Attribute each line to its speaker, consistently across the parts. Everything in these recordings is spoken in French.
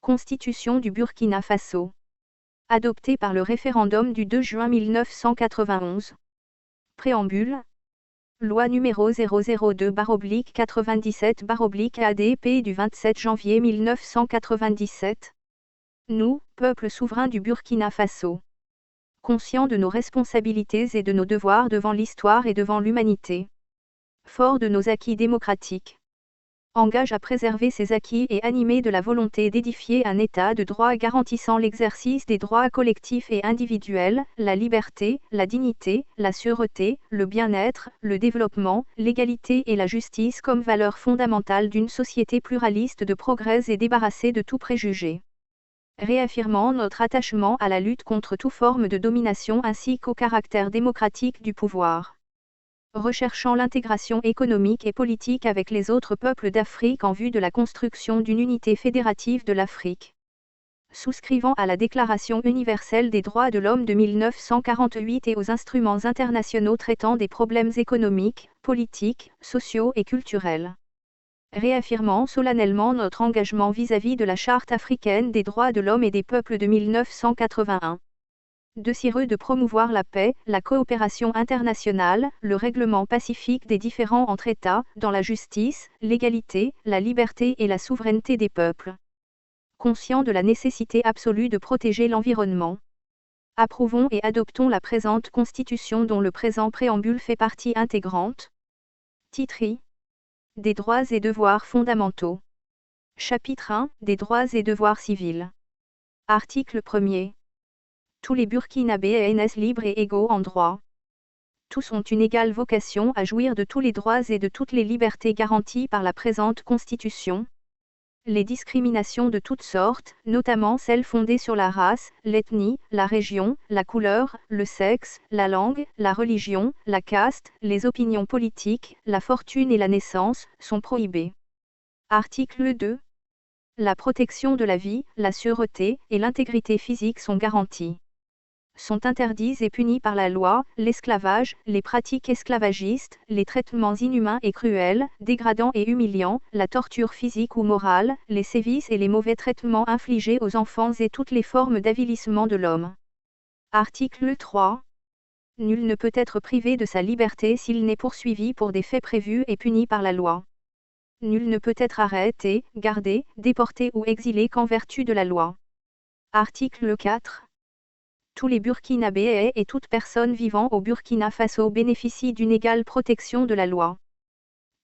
Speaker 1: Constitution du Burkina Faso. Adoptée par le référendum du 2 juin 1991. Préambule. Loi numéro 002/97/ADP du 27 janvier 1997. Nous, peuple souverain du Burkina Faso, conscients de nos responsabilités et de nos devoirs devant l'histoire et devant l'humanité, forts de nos acquis démocratiques, engage à préserver ces acquis et animés de la volonté d'édifier un État de droit garantissant l'exercice des droits collectifs et individuels, la liberté, la dignité, la sûreté, le bien-être, le développement, l'égalité et la justice comme valeurs fondamentales d'une société pluraliste de progrès et débarrassée de tout préjugé. Réaffirmant notre attachement à la lutte contre toute forme de domination ainsi qu'au caractère démocratique du pouvoir. Recherchant l'intégration économique et politique avec les autres peuples d'Afrique en vue de la construction d'une unité fédérative de l'Afrique. Souscrivant à la Déclaration universelle des droits de l'homme de 1948 et aux instruments internationaux traitant des problèmes économiques, politiques, sociaux et culturels. Réaffirmant solennellement notre engagement vis-à-vis de la Charte africaine des droits de l'homme et des peuples de 1981. Désireux de promouvoir la paix, la coopération internationale, le règlement pacifique des différends entre États, dans la justice, l'égalité, la liberté et la souveraineté des peuples. Conscient de la nécessité absolue de protéger l'environnement. Approuvons et adoptons la présente Constitution dont le présent préambule fait partie intégrante. Titre I. Des droits et devoirs fondamentaux. Chapitre 1. Des droits et devoirs civils. Article 1er. Tous les Burkinabés naissent libres et égaux en droit. Tous ont une égale vocation à jouir de tous les droits et de toutes les libertés garanties par la présente Constitution. Les discriminations de toutes sortes, notamment celles fondées sur la race, l'ethnie, la région, la couleur, le sexe, la langue, la religion, la caste, les opinions politiques, la fortune et la naissance, sont prohibées. Article 2. La protection de la vie, la sûreté et l'intégrité physique sont garanties. Sont interdits et punis par la loi, l'esclavage, les pratiques esclavagistes, les traitements inhumains et cruels, dégradants et humiliants, la torture physique ou morale, les sévices et les mauvais traitements infligés aux enfants et toutes les formes d'avilissement de l'homme. Article 3. Nul ne peut être privé de sa liberté s'il n'est poursuivi pour des faits prévus et punis par la loi. Nul ne peut être arrêté, gardé, déporté ou exilé qu'en vertu de la loi. Article 4. Tous les Burkinabés et toute personne vivant au Burkina Faso bénéficient d'une égale protection de la loi.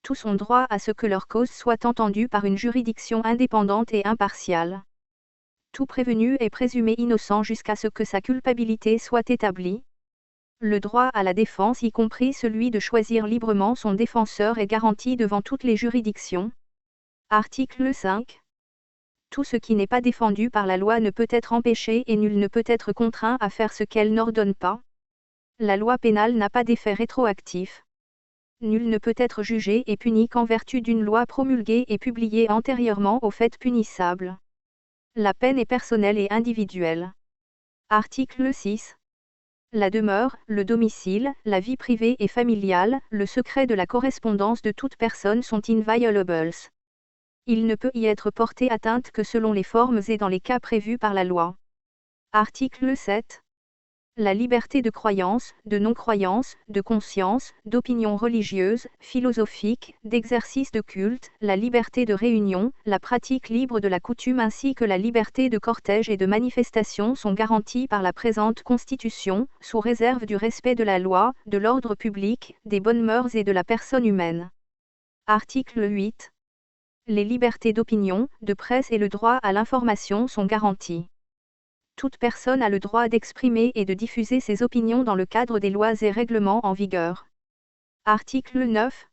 Speaker 1: Tous ont droit à ce que leur cause soit entendue par une juridiction indépendante et impartiale. Tout prévenu est présumé innocent jusqu'à ce que sa culpabilité soit établie. Le droit à la défense, y compris celui de choisir librement son défenseur, est garanti devant toutes les juridictions. Article 5. Tout ce qui n'est pas défendu par la loi ne peut être empêché et nul ne peut être contraint à faire ce qu'elle n'ordonne pas. La loi pénale n'a pas d'effet rétroactif. Nul ne peut être jugé et puni qu'en vertu d'une loi promulguée et publiée antérieurement au fait punissable. La peine est personnelle et individuelle. Article 6. La demeure, le domicile, la vie privée et familiale, le secret de la correspondance de toute personne sont inviolables. Il ne peut y être porté atteinte que selon les formes et dans les cas prévus par la loi. Article 7. La liberté de croyance, de non-croyance, de conscience, d'opinion religieuse, philosophique, d'exercice de culte, la liberté de réunion, la pratique libre de la coutume ainsi que la liberté de cortège et de manifestation sont garanties par la présente Constitution, sous réserve du respect de la loi, de l'ordre public, des bonnes mœurs et de la personne humaine. Article 8. Les libertés d'opinion, de presse et le droit à l'information sont garantis. Toute personne a le droit d'exprimer et de diffuser ses opinions dans le cadre des lois et règlements en vigueur. Article 9.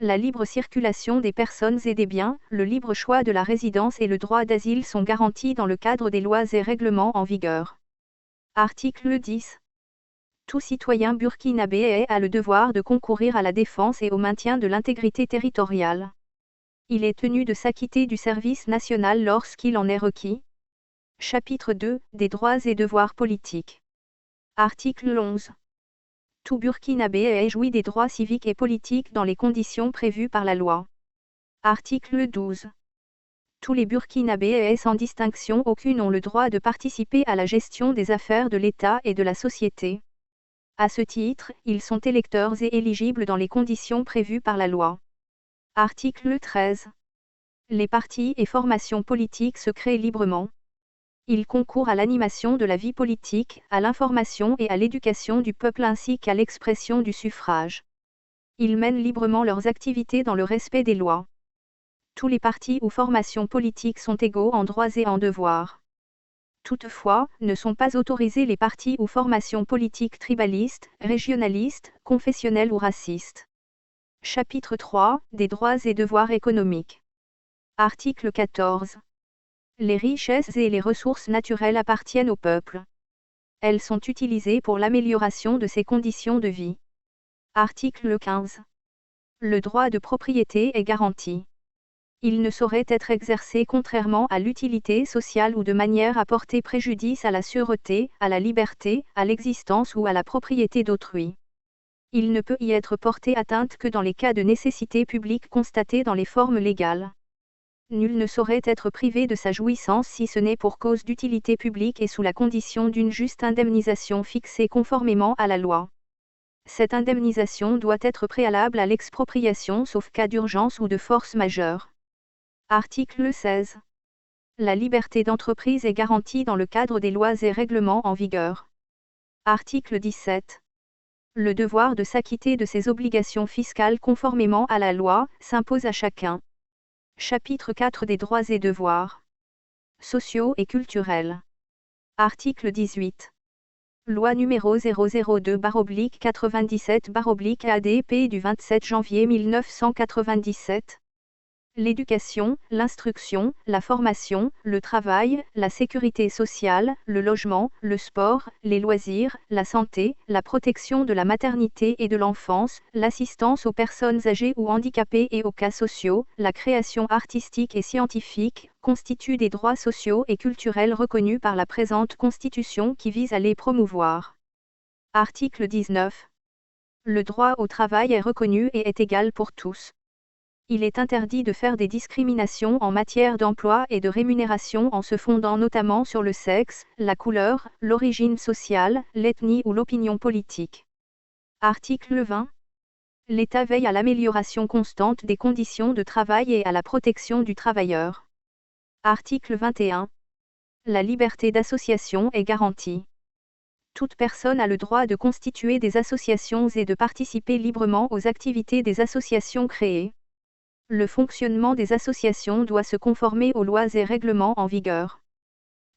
Speaker 1: La libre circulation des personnes et des biens, le libre choix de la résidence et le droit d'asile sont garantis dans le cadre des lois et règlements en vigueur. Article 10. Tout citoyen burkinabé a le devoir de concourir à la défense et au maintien de l'intégrité territoriale. Il est tenu de s'acquitter du service national lorsqu'il en est requis. Chapitre 2. Des droits et devoirs politiques. Article 11. Tout Burkinabé jouit des droits civiques et politiques dans les conditions prévues par la loi. Article 12. Tous les Burkinabés sans distinction aucune ont le droit de participer à la gestion des affaires de l'État et de la société. À ce titre, ils sont électeurs et éligibles dans les conditions prévues par la loi. Article 13. Les partis et formations politiques se créent librement. Ils concourent à l'animation de la vie politique, à l'information et à l'éducation du peuple ainsi qu'à l'expression du suffrage. Ils mènent librement leurs activités dans le respect des lois. Tous les partis ou formations politiques sont égaux en droits et en devoirs. Toutefois, ne sont pas autorisés les partis ou formations politiques tribalistes, régionalistes, confessionnels ou racistes. Chapitre 3, des droits et devoirs économiques. Article 14. Les richesses et les ressources naturelles appartiennent au peuple. Elles sont utilisées pour l'amélioration de ses conditions de vie. Article 15. Le droit de propriété est garanti. Il ne saurait être exercé contrairement à l'utilité sociale ou de manière à porter préjudice à la sûreté, à la liberté, à l'existence ou à la propriété d'autrui. Il ne peut y être porté atteinte que dans les cas de nécessité publique constatés dans les formes légales. Nul ne saurait être privé de sa jouissance si ce n'est pour cause d'utilité publique et sous la condition d'une juste indemnisation fixée conformément à la loi. Cette indemnisation doit être préalable à l'expropriation sauf cas d'urgence ou de force majeure. Article 16. La liberté d'entreprise est garantie dans le cadre des lois et règlements en vigueur. Article 17. Le devoir de s'acquitter de ses obligations fiscales conformément à la loi s'impose à chacun. Chapitre 4 des droits et devoirs sociaux et culturels. Article 18. Loi numéro 002/97/ADP du 27 janvier 1997. L'éducation, l'instruction, la formation, le travail, la sécurité sociale, le logement, le sport, les loisirs, la santé, la protection de la maternité et de l'enfance, l'assistance aux personnes âgées ou handicapées et aux cas sociaux, la création artistique et scientifique, constituent des droits sociaux et culturels reconnus par la présente Constitution qui vise à les promouvoir. Article 19. Le droit au travail est reconnu et est égal pour tous. Il est interdit de faire des discriminations en matière d'emploi et de rémunération en se fondant notamment sur le sexe, la couleur, l'origine sociale, l'ethnie ou l'opinion politique. Article 20. L'État veille à l'amélioration constante des conditions de travail et à la protection du travailleur. Article 21. La liberté d'association est garantie. Toute personne a le droit de constituer des associations et de participer librement aux activités des associations créées. Le fonctionnement des associations doit se conformer aux lois et règlements en vigueur.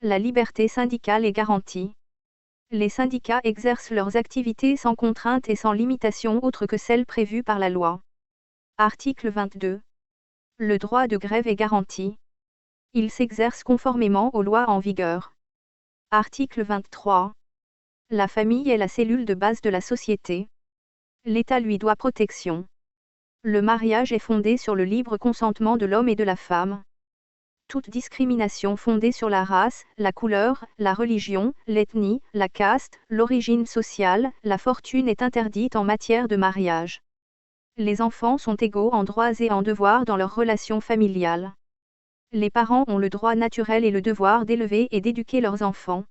Speaker 1: La liberté syndicale est garantie. Les syndicats exercent leurs activités sans contrainte et sans limitation autre que celles prévues par la loi. Article 22. Le droit de grève est garanti. Il s'exerce conformément aux lois en vigueur. Article 23. La famille est la cellule de base de la société. L'État lui doit protection. Le mariage est fondé sur le libre consentement de l'homme et de la femme. Toute discrimination fondée sur la race, la couleur, la religion, l'ethnie, la caste, l'origine sociale, la fortune est interdite en matière de mariage. Les enfants sont égaux en droits et en devoirs dans leurs relations familiales. Les parents ont le droit naturel et le devoir d'élever et d'éduquer leurs enfants.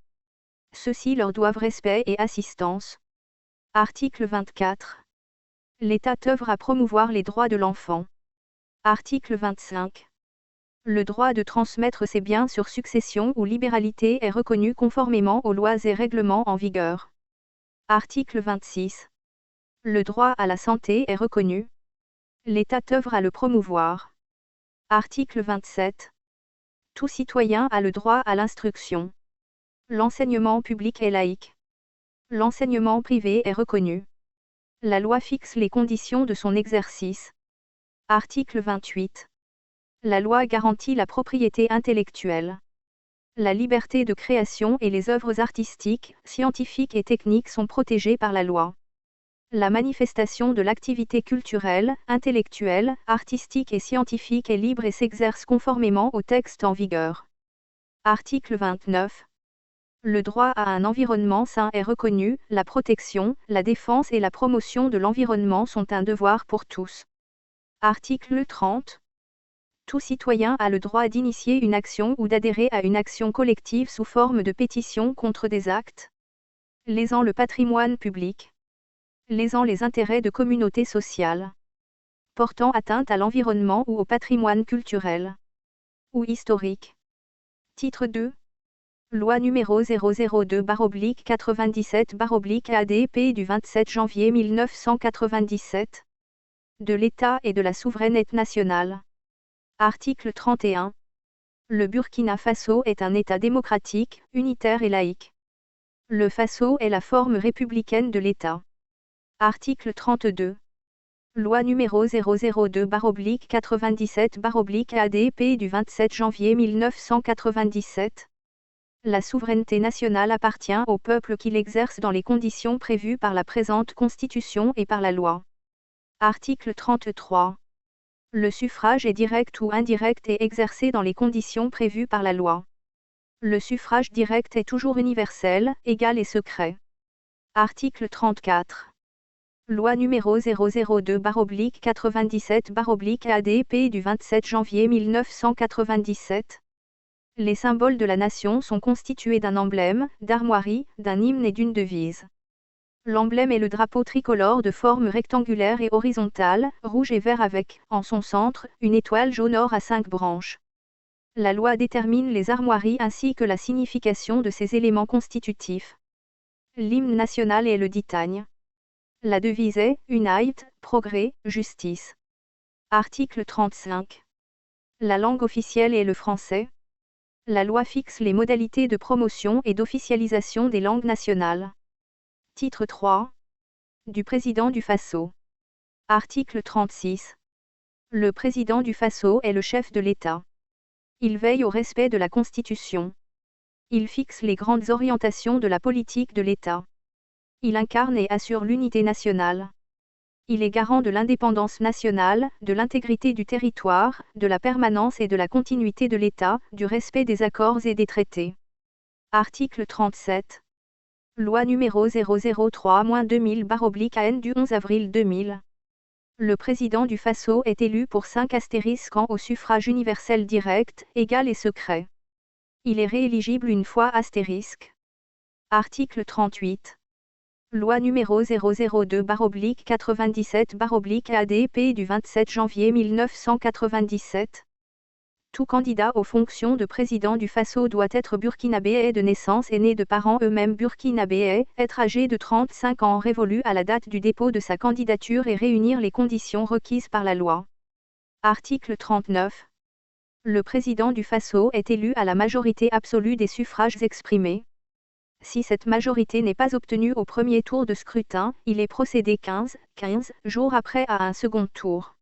Speaker 1: Ceux-ci leur doivent respect et assistance. Article 24. L'État œuvre à promouvoir les droits de l'enfant. Article 25. Le droit de transmettre ses biens sur succession ou libéralité est reconnu conformément aux lois et règlements en vigueur. Article 26. Le droit à la santé est reconnu. L'État œuvre à le promouvoir. Article 27. Tout citoyen a le droit à l'instruction. L'enseignement public est laïque. L'enseignement privé est reconnu. La loi fixe les conditions de son exercice. Article 28. La loi garantit la propriété intellectuelle. La liberté de création et les œuvres artistiques, scientifiques et techniques sont protégées par la loi. La manifestation de l'activité culturelle, intellectuelle, artistique et scientifique est libre et s'exerce conformément aux textes en vigueur. Article 29. Le droit à un environnement sain est reconnu, la protection, la défense et la promotion de l'environnement sont un devoir pour tous. Article 30. Tout citoyen a le droit d'initier une action ou d'adhérer à une action collective sous forme de pétition contre des actes lésant le patrimoine public, lésant les intérêts de communautés sociales, portant atteinte à l'environnement ou au patrimoine culturel ou historique. Titre 2. Loi numéro 002/97/ADP du 27 janvier 1997 de l'État et de la souveraineté nationale. Article 31. Le Burkina Faso est un État démocratique, unitaire et laïque. Le Faso est la forme républicaine de l'État. Article 32. Loi numéro 002/97/ADP du 27 janvier 1997. La souveraineté nationale appartient au peuple qui l'exerce dans les conditions prévues par la présente Constitution et par la loi. Article 33. Le suffrage est direct ou indirect et exercé dans les conditions prévues par la loi. Le suffrage direct est toujours universel, égal et secret. Article 34. Loi numéro 002/97/ADP du 27 janvier 1997. Les symboles de la nation sont constitués d'un emblème, d'armoiries, d'un hymne et d'une devise. L'emblème est le drapeau tricolore de forme rectangulaire et horizontale, rouge et vert avec, en son centre, une étoile jaune or à 5 branches. La loi détermine les armoiries ainsi que la signification de ces éléments constitutifs. L'hymne national est le ditagne. La devise est « Unite, progrès, justice ». Article 35. La langue officielle est le français. La loi fixe les modalités de promotion et d'officialisation des langues nationales. Titre 3. Du président du Faso. Article 36. Le président du Faso est le chef de l'État. Il veille au respect de la Constitution. Il fixe les grandes orientations de la politique de l'État. Il incarne et assure l'unité nationale. Il est garant de l'indépendance nationale, de l'intégrité du territoire, de la permanence et de la continuité de l'État, du respect des accords et des traités. Article 37. Loi numéro 003-2000/AN du 11 avril 2000. Le président du Faso est élu pour 5 ans au suffrage universel direct, égal et secret. Il est rééligible une fois *. Article 38. Loi numéro 002/97/ADP du 27 janvier 1997. Tout candidat aux fonctions de président du Faso doit être burkinabé de naissance et né de parents eux-mêmes burkinabés, être âgé de 35 ans révolus à la date du dépôt de sa candidature et réunir les conditions requises par la loi. Article 39. Le président du Faso est élu à la majorité absolue des suffrages exprimés. Si cette majorité n'est pas obtenue au premier tour de scrutin, il est procédé 15 jours après à un second tour.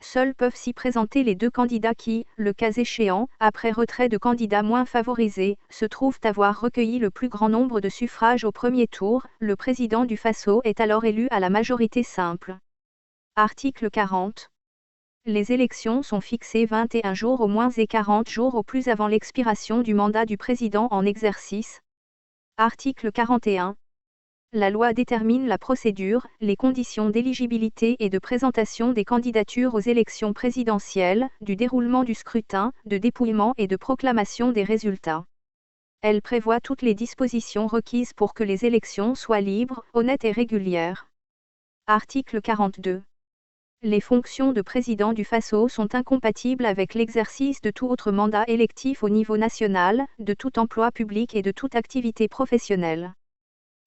Speaker 1: Seuls peuvent s'y présenter les 2 candidats qui, le cas échéant, après retrait de candidats moins favorisés, se trouvent avoir recueilli le plus grand nombre de suffrages au premier tour. Le président du Faso est alors élu à la majorité simple. Article 40. Les élections sont fixées 21 jours au moins et 40 jours au plus avant l'expiration du mandat du président en exercice. Article 41. La loi détermine la procédure, les conditions d'éligibilité et de présentation des candidatures aux élections présidentielles, du déroulement du scrutin, de dépouillement et de proclamation des résultats. Elle prévoit toutes les dispositions requises pour que les élections soient libres, honnêtes et régulières. Article 42. Les fonctions de président du Faso sont incompatibles avec l'exercice de tout autre mandat électif au niveau national, de tout emploi public et de toute activité professionnelle.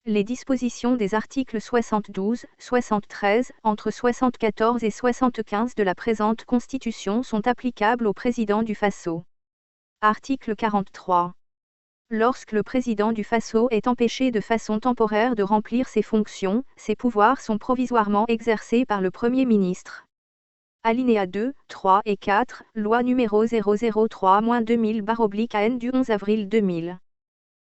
Speaker 1: Les dispositions des articles 72, 73, entre 74 et 75 de la présente Constitution sont applicables au président du Faso. Article 43. Lorsque le président du Faso est empêché de façon temporaire de remplir ses fonctions, ses pouvoirs sont provisoirement exercés par le Premier ministre. Alinéa 2, 3 et 4, loi numéro 003-2000/AN du 11 avril 2000.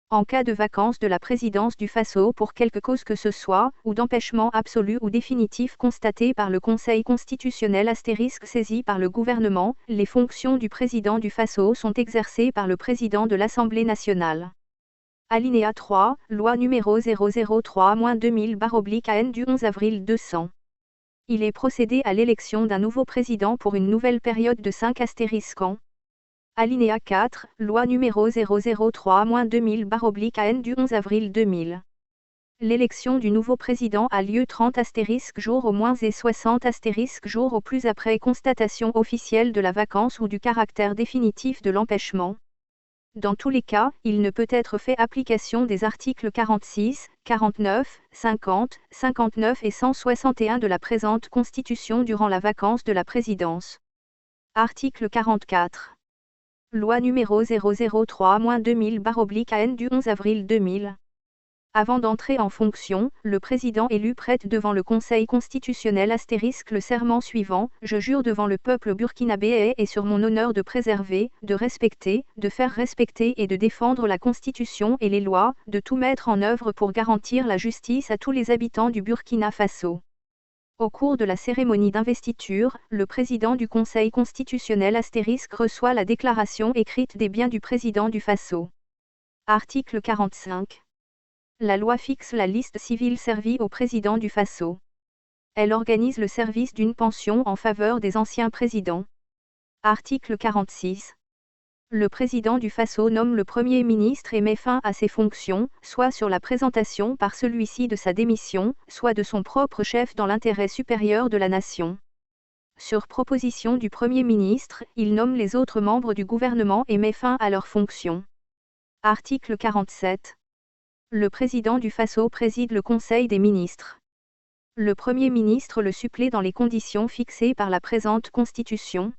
Speaker 1: En cas de vacance de la présidence du Faso pour quelque cause que ce soit, ou d'empêchement absolu ou définitif constaté par le Conseil constitutionnel * saisi par le gouvernement, les fonctions du président du Faso sont exercées par le président de l'Assemblée nationale. Alinéa 3, loi numéro 003-2000/AN du 11 avril 200. Il est procédé à l'élection d'un nouveau président pour une nouvelle période de 5 ans. Alinéa 4, loi numéro 003-2000/AN du 11 avril 2000. L'élection du nouveau président a lieu 30 jours au moins et 60 jours au plus après constatation officielle de la vacance ou du caractère définitif de l'empêchement. Dans tous les cas, il ne peut être fait application des articles 46, 49, 50, 59 et 161 de la présente Constitution durant la vacance de la présidence. Article 44. Loi numéro 003-2000/AN du 11 avril 2000. Avant d'entrer en fonction, le président élu prête devant le Conseil constitutionnel le serment suivant: je jure devant le peuple burkinabé et sur mon honneur de préserver, de respecter, de faire respecter et de défendre la Constitution et les lois, de tout mettre en œuvre pour garantir la justice à tous les habitants du Burkina Faso. Au cours de la cérémonie d'investiture, le président du Conseil constitutionnel reçoit la déclaration écrite des biens du président du Faso. Article 45. La loi fixe la liste civile servie au président du Faso. Elle organise le service d'une pension en faveur des anciens présidents. Article 46. Le président du Faso nomme le Premier ministre et met fin à ses fonctions, soit sur la présentation par celui-ci de sa démission, soit de son propre chef dans l'intérêt supérieur de la nation. Sur proposition du Premier ministre, il nomme les autres membres du gouvernement et met fin à leurs fonctions. Article 47. Le président du Faso préside le Conseil des ministres. Le Premier ministre le supplée dans les conditions fixées par la présente Constitution.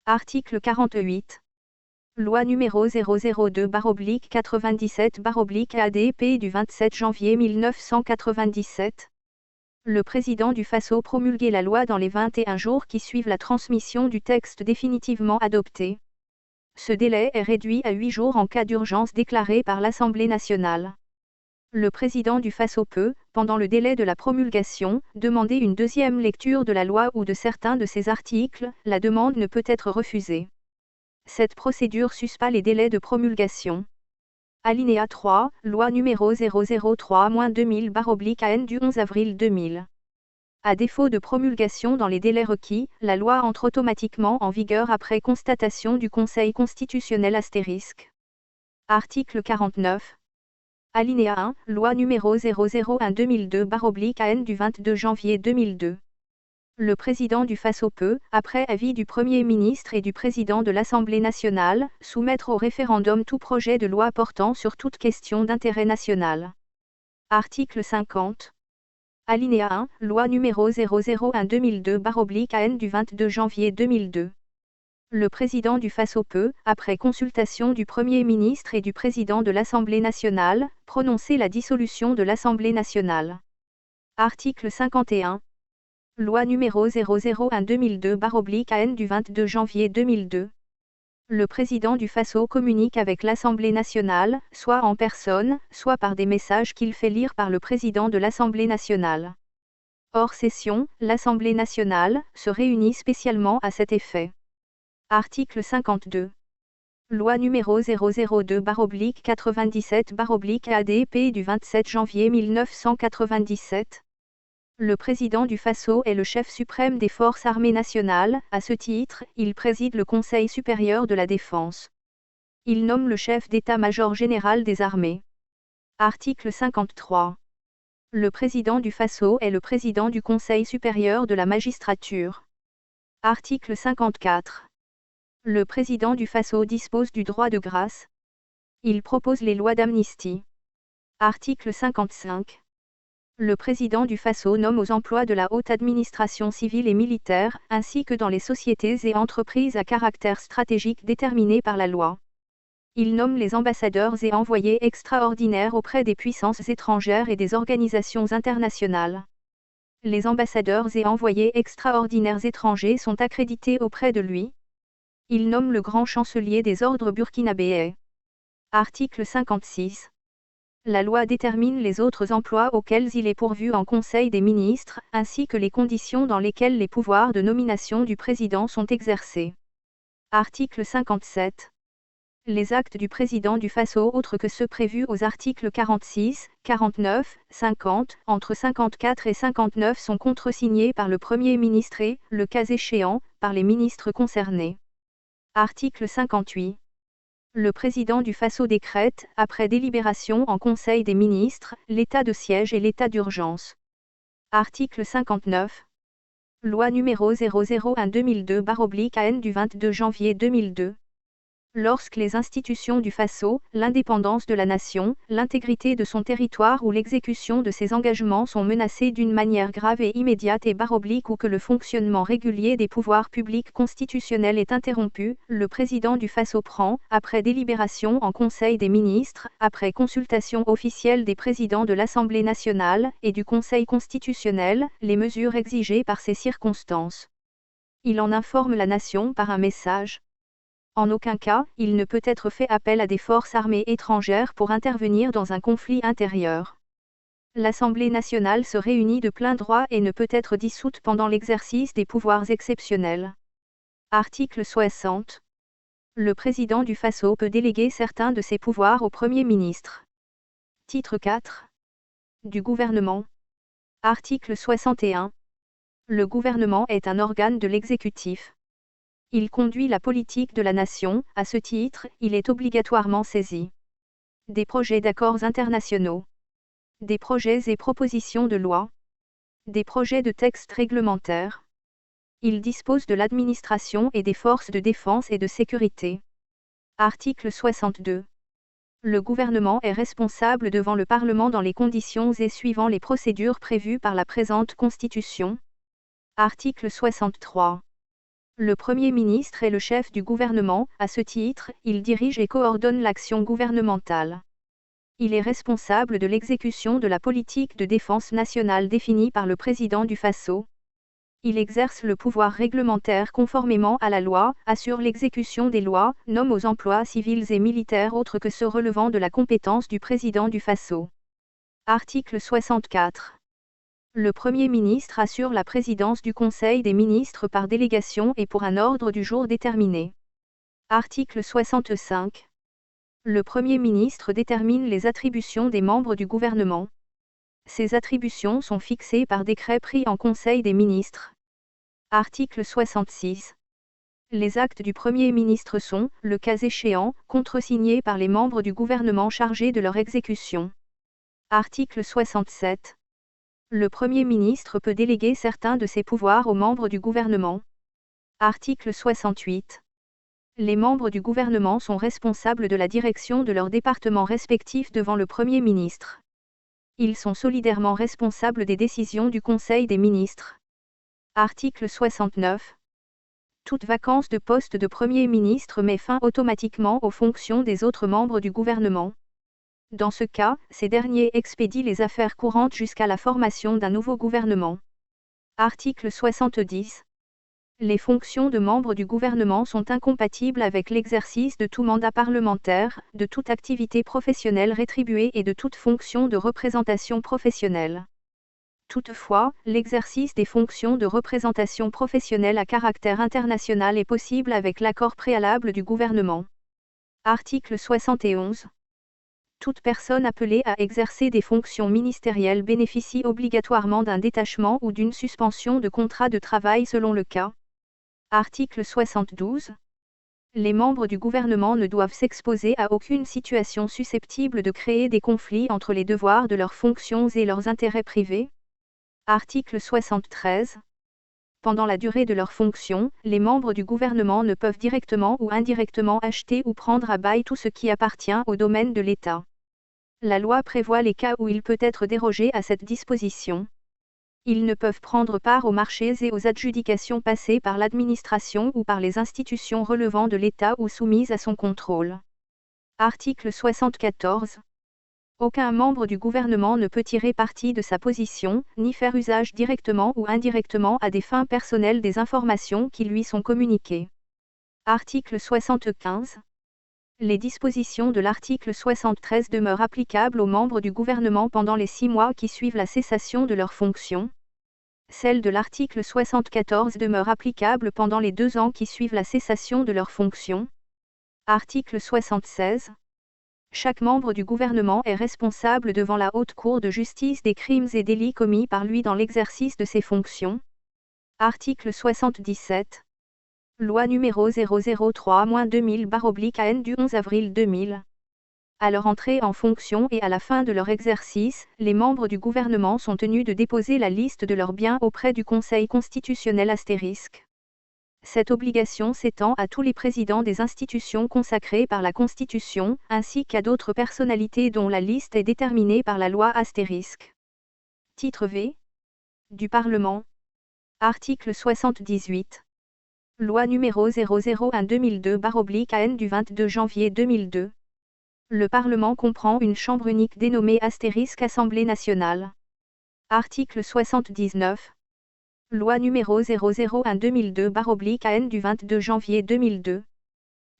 Speaker 1: Article 48. Loi numéro 002/97/ADP du 27 janvier 1997. Le président du Faso promulguait la loi dans les 21 jours qui suivent la transmission du texte définitivement adopté. Ce délai est réduit à 8 jours en cas d'urgence déclarée par l'Assemblée nationale. Le président du Faso peut, pendant le délai de la promulgation, demander une deuxième lecture de la loi ou de certains de ses articles. La demande ne peut être refusée. Cette procédure suspend les délais de promulgation. Alinéa 3, loi numéro 003-2000/AN du 11 avril 2000. À défaut de promulgation dans les délais requis, la loi entre automatiquement en vigueur après constatation du Conseil constitutionnel *. Article 49. Alinéa 1, loi numéro 001-2002/AN du 22 janvier 2002. Le président du Faso peut, après avis du Premier ministre et du président de l'Assemblée nationale, soumettre au référendum tout projet de loi portant sur toute question d'intérêt national. Article 50. Alinéa 1, loi numéro 001-2002/AN du 22 janvier 2002. Le président du Faso peut, après consultation du Premier ministre et du président de l'Assemblée nationale, prononcer la dissolution de l'Assemblée nationale. Article 51. Loi numéro 001-2002/AN du 22 janvier 2002. Le président du Faso communique avec l'Assemblée nationale, soit en personne, soit par des messages qu'il fait lire par le président de l'Assemblée nationale. Hors session, l'Assemblée nationale se réunit spécialement à cet effet. Article 52. Loi numéro 002/97/ADP du 27 janvier 1997. Le président du Faso est le chef suprême des forces armées nationales. À ce titre, il préside le Conseil supérieur de la défense. Il nomme le chef d'état-major général des armées. Article 53. Le président du Faso est le président du Conseil supérieur de la magistrature. Article 54. Le président du Faso dispose du droit de grâce. Il propose les lois d'amnistie. Article 55. Le président du Faso nomme aux emplois de la haute administration civile et militaire, ainsi que dans les sociétés et entreprises à caractère stratégique déterminées par la loi. Il nomme les ambassadeurs et envoyés extraordinaires auprès des puissances étrangères et des organisations internationales. Les ambassadeurs et envoyés extraordinaires étrangers sont accrédités auprès de lui. Il nomme le grand chancelier des ordres burkinabés. Article 56. La loi détermine les autres emplois auxquels il est pourvu en Conseil des ministres, ainsi que les conditions dans lesquelles les pouvoirs de nomination du président sont exercés. Article 57. Les actes du président du Faso autres que ceux prévus aux articles 46, 49, 50, entre 54 et 59 sont contresignés par le Premier ministre et, le cas échéant, par les ministres concernés. Article 58. Le président du Faso décrète, après délibération en Conseil des ministres, l'état de siège et l'état d'urgence. Article 59. Loi numéro 001/2002/AN du 22 janvier 2002. Lorsque les institutions du Faso, l'indépendance de la nation, l'intégrité de son territoire ou l'exécution de ses engagements sont menacées d'une manière grave et immédiate et ou que le fonctionnement régulier des pouvoirs publics constitutionnels est interrompu, le président du Faso prend, après délibération en Conseil des ministres, après consultation officielle des présidents de l'Assemblée nationale et du Conseil constitutionnel, les mesures exigées par ces circonstances. Il en informe la nation par un message. En aucun cas, il ne peut être fait appel à des forces armées étrangères pour intervenir dans un conflit intérieur. L'Assemblée nationale se réunit de plein droit et ne peut être dissoute pendant l'exercice des pouvoirs exceptionnels. Article 60. Le président du Faso peut déléguer certains de ses pouvoirs au Premier ministre. Titre 4. Du gouvernement. Article 61. Le gouvernement est un organe de l'exécutif. Il conduit la politique de la nation, à ce titre, il est obligatoirement saisi des projets d'accords internationaux, des projets et propositions de loi, des projets de textes réglementaires. Il dispose de l'administration et des forces de défense et de sécurité. Article 62. Le gouvernement est responsable devant le Parlement dans les conditions et suivant les procédures prévues par la présente Constitution. Article 63. Le Premier ministre est le chef du gouvernement, à ce titre, il dirige et coordonne l'action gouvernementale. Il est responsable de l'exécution de la politique de défense nationale définie par le président du Faso. Il exerce le pouvoir réglementaire conformément à la loi, assure l'exécution des lois, nomme aux emplois civils et militaires autres que ceux relevant de la compétence du président du Faso. Article 64. Le Premier ministre assure la présidence du Conseil des ministres par délégation et pour un ordre du jour déterminé. Article 65. Le Premier ministre détermine les attributions des membres du gouvernement. Ces attributions sont fixées par décret pris en Conseil des ministres. Article 66. Les actes du Premier ministre sont, le cas échéant, contresignés par les membres du gouvernement chargés de leur exécution. Article 67. Le Premier ministre peut déléguer certains de ses pouvoirs aux membres du gouvernement. Article 68. Les membres du gouvernement sont responsables de la direction de leurs départements respectifs devant le Premier ministre. Ils sont solidairement responsables des décisions du Conseil des ministres. Article 69. Toute vacance de poste de Premier ministre met fin automatiquement aux fonctions des autres membres du gouvernement. Dans ce cas, ces derniers expédient les affaires courantes jusqu'à la formation d'un nouveau gouvernement. Article 70. Les fonctions de membres du gouvernement sont incompatibles avec l'exercice de tout mandat parlementaire, de toute activité professionnelle rétribuée et de toute fonction de représentation professionnelle. Toutefois, l'exercice des fonctions de représentation professionnelle à caractère international est possible avec l'accord préalable du gouvernement. Article 71. Toute personne appelée à exercer des fonctions ministérielles bénéficie obligatoirement d'un détachement ou d'une suspension de contrat de travail selon le cas. Article 72. Les membres du gouvernement ne doivent s'exposer à aucune situation susceptible de créer des conflits entre les devoirs de leurs fonctions et leurs intérêts privés. Article 73. Pendant la durée de leurs fonctions, les membres du gouvernement ne peuvent directement ou indirectement acheter ou prendre à bail tout ce qui appartient au domaine de l'État. La loi prévoit les cas où il peut être dérogé à cette disposition. Ils ne peuvent prendre part aux marchés et aux adjudications passées par l'administration ou par les institutions relevant de l'État ou soumises à son contrôle. Article 74. Aucun membre du gouvernement ne peut tirer parti de sa position, ni faire usage directement ou indirectement à des fins personnelles des informations qui lui sont communiquées. Article 75. Les dispositions de l'article 73 demeurent applicables aux membres du gouvernement pendant les 6 mois qui suivent la cessation de leurs fonctions. Celles de l'article 74 demeurent applicables pendant les 2 ans qui suivent la cessation de leurs fonctions. Article 76. Chaque membre du gouvernement est responsable devant la Haute Cour de justice des crimes et délits commis par lui dans l'exercice de ses fonctions. Article 77. Loi numéro 003-2000/AN du 11 avril 2000. À leur entrée en fonction et à la fin de leur exercice, les membres du gouvernement sont tenus de déposer la liste de leurs biens auprès du Conseil constitutionnel *. Cette obligation s'étend à tous les présidents des institutions consacrées par la Constitution, ainsi qu'à d'autres personnalités dont la liste est déterminée par la loi *. Titre V. Du Parlement. Article 78. Loi numéro 001-2002/AN du 22 janvier 2002. Le Parlement comprend une chambre unique dénommée * Assemblée nationale. Article 79. Loi numéro 001-2002/AN du 22 janvier 2002.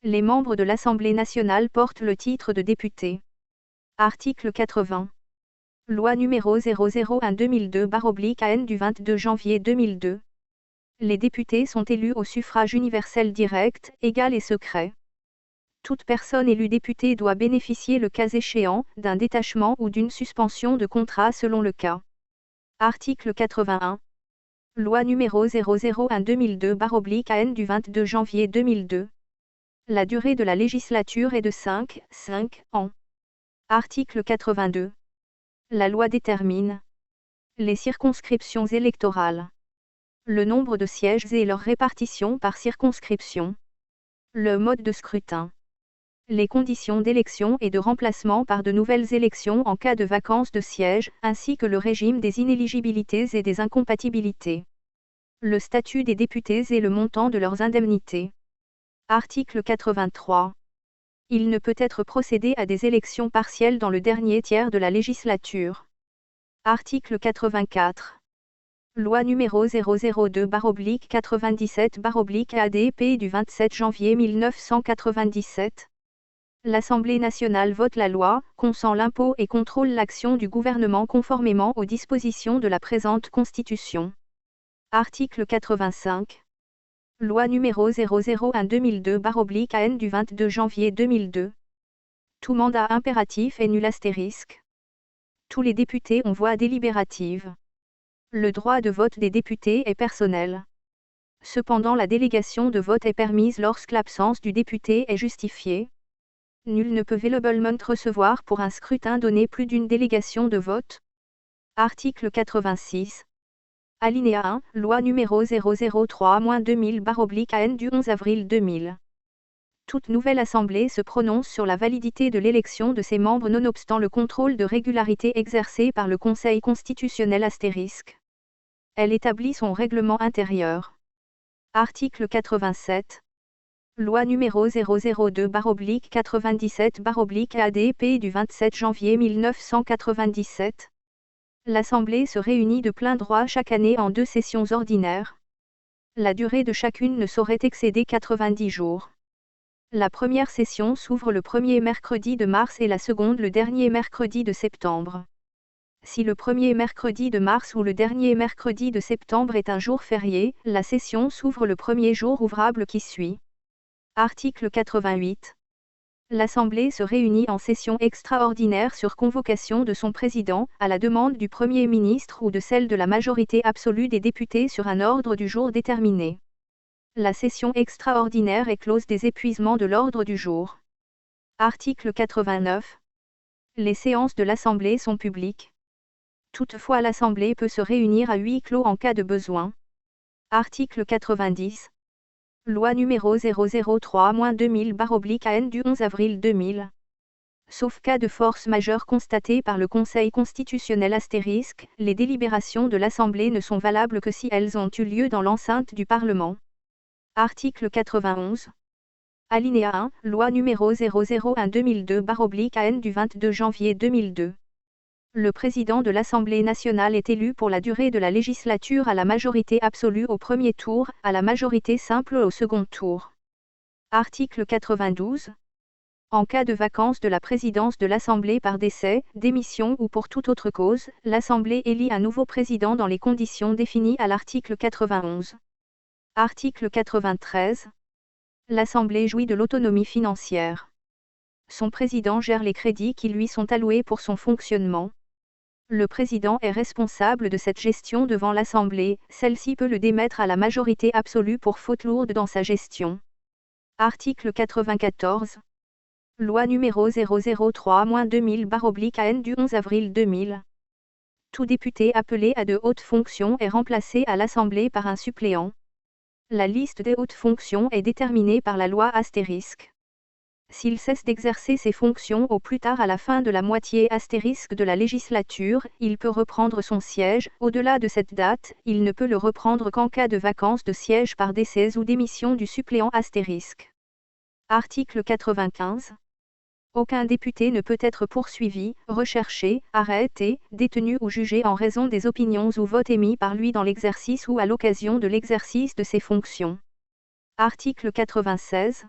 Speaker 1: Les membres de l'Assemblée nationale portent le titre de député. Article 80. Loi numéro 001-2002/AN du 22 janvier 2002. Les députés sont élus au suffrage universel direct, égal et secret. Toute personne élue députée doit bénéficier le cas échéant, d'un détachement ou d'une suspension de contrat selon le cas. Article 81. Loi numéro 001-2002/AN du 22 janvier 2002. La durée de la législature est de 5 ans. Article 82. La loi détermine les circonscriptions électorales, le nombre de sièges et leur répartition par circonscription, le mode de scrutin, les conditions d'élection et de remplacement par de nouvelles élections en cas de vacance de siège, ainsi que le régime des inéligibilités et des incompatibilités, le statut des députés et le montant de leurs indemnités. Article 83. Il ne peut être procédé à des élections partielles dans le dernier tiers de la législature. Article 84. Loi numéro 002/97/ADP du 27 janvier 1997. L'Assemblée nationale vote la loi, consent l'impôt et contrôle l'action du gouvernement conformément aux dispositions de la présente Constitution. Article 85. Loi numéro 001-2002/AN du 22 janvier 2002. Tout mandat impératif est nul *. Tous les députés ont voix délibérative. Le droit de vote des députés est personnel. Cependant la délégation de vote est permise lorsque l'absence du député est justifiée. Nul ne peut valablement recevoir pour un scrutin donné plus d'une délégation de vote. Article 86. Alinéa 1, Loi numéro 003-2000/AN du 11 avril 2000. Toute nouvelle assemblée se prononce sur la validité de l'élection de ses membres nonobstant le contrôle de régularité exercé par le Conseil constitutionnel *. Elle établit son règlement intérieur. Article 87. Loi numéro 002/97/ADP du 27 janvier 1997. L'Assemblée se réunit de plein droit chaque année en 2 sessions ordinaires. La durée de chacune ne saurait excéder 90 jours. La première session s'ouvre le premier mercredi de mars et la seconde le dernier mercredi de septembre. Si le premier mercredi de mars ou le dernier mercredi de septembre est un jour férié, la session s'ouvre le premier jour ouvrable qui suit. Article 88. L'Assemblée se réunit en session extraordinaire sur convocation de son président, à la demande du Premier ministre ou de celle de la majorité absolue des députés sur un ordre du jour déterminé. La session extraordinaire est close des épuisements de l'ordre du jour. Article 89. Les séances de l'Assemblée sont publiques. Toutefois l'Assemblée peut se réunir à huis clos en cas de besoin. Article 90. Loi numéro 003-2000/AN du 11 avril 2000. Sauf cas de force majeure constatée par le Conseil constitutionnel *, les délibérations de l'Assemblée ne sont valables que si elles ont eu lieu dans l'enceinte du Parlement. Article 91. Alinéa 1, Loi numéro 001-2002/AN du 22 janvier 2002. Le président de l'Assemblée nationale est élu pour la durée de la législature à la majorité absolue au premier tour, à la majorité simple au second tour. Article 92. En cas de vacance de la présidence de l'Assemblée par décès, démission ou pour toute autre cause, l'Assemblée élit un nouveau président dans les conditions définies à l'article 91. Article 93. L'Assemblée jouit de l'autonomie financière. Son président gère les crédits qui lui sont alloués pour son fonctionnement. Le président est responsable de cette gestion devant l'Assemblée, celle-ci peut le démettre à la majorité absolue pour faute lourde dans sa gestion. Article 94. Loi numéro 003-2000/AN du 11 avril 2000. Tout député appelé à de hautes fonctions est remplacé à l'Assemblée par un suppléant. La liste des hautes fonctions est déterminée par la loi astérisque. S'il cesse d'exercer ses fonctions au plus tard à la fin de la moitié astérisque de la législature, il peut reprendre son siège. Au-delà de cette date, il ne peut le reprendre qu'en cas de vacance de siège par décès ou démission du suppléant astérisque. Article 95. Aucun député ne peut être poursuivi, recherché, arrêté, détenu ou jugé en raison des opinions ou votes émis par lui dans l'exercice ou à l'occasion de l'exercice de ses fonctions. Article 96.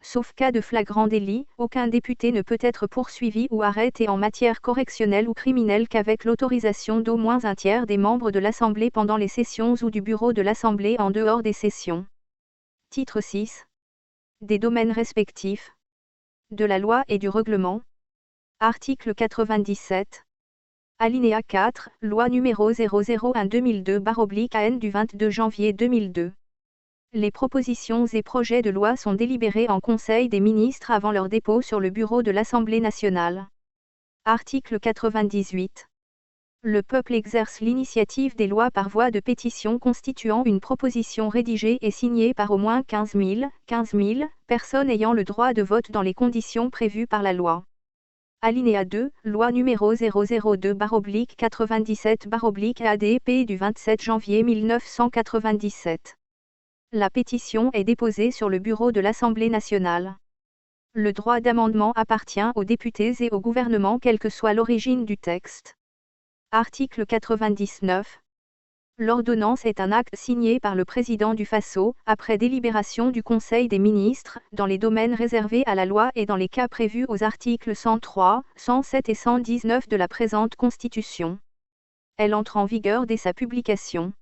Speaker 1: Sauf cas de flagrant délit, aucun député ne peut être poursuivi ou arrêté en matière correctionnelle ou criminelle qu'avec l'autorisation d'au moins un tiers des membres de l'Assemblée pendant les sessions ou du bureau de l'Assemblée en dehors des sessions. Titre 6. Des domaines respectifs de la loi et du règlement. Article 97. Alinéa 4, loi numéro 001-2002/AN du 22 janvier 2002. Les propositions et projets de loi sont délibérés en Conseil des ministres avant leur dépôt sur le bureau de l'Assemblée nationale. Article 98. Le peuple exerce l'initiative des lois par voie de pétition constituant une proposition rédigée et signée par au moins 15 000 personnes ayant le droit de vote dans les conditions prévues par la loi. Alinéa 2, loi numéro 002/97/ADP du 27 janvier 1997. La pétition est déposée sur le bureau de l'Assemblée nationale. Le droit d'amendement appartient aux députés et au gouvernement quelle que soit l'origine du texte. Article 99. L'ordonnance est un acte signé par le président du FASO, après délibération du Conseil des ministres, dans les domaines réservés à la loi et dans les cas prévus aux articles 103, 107 et 119 de la présente Constitution. Elle entre en vigueur dès sa publication.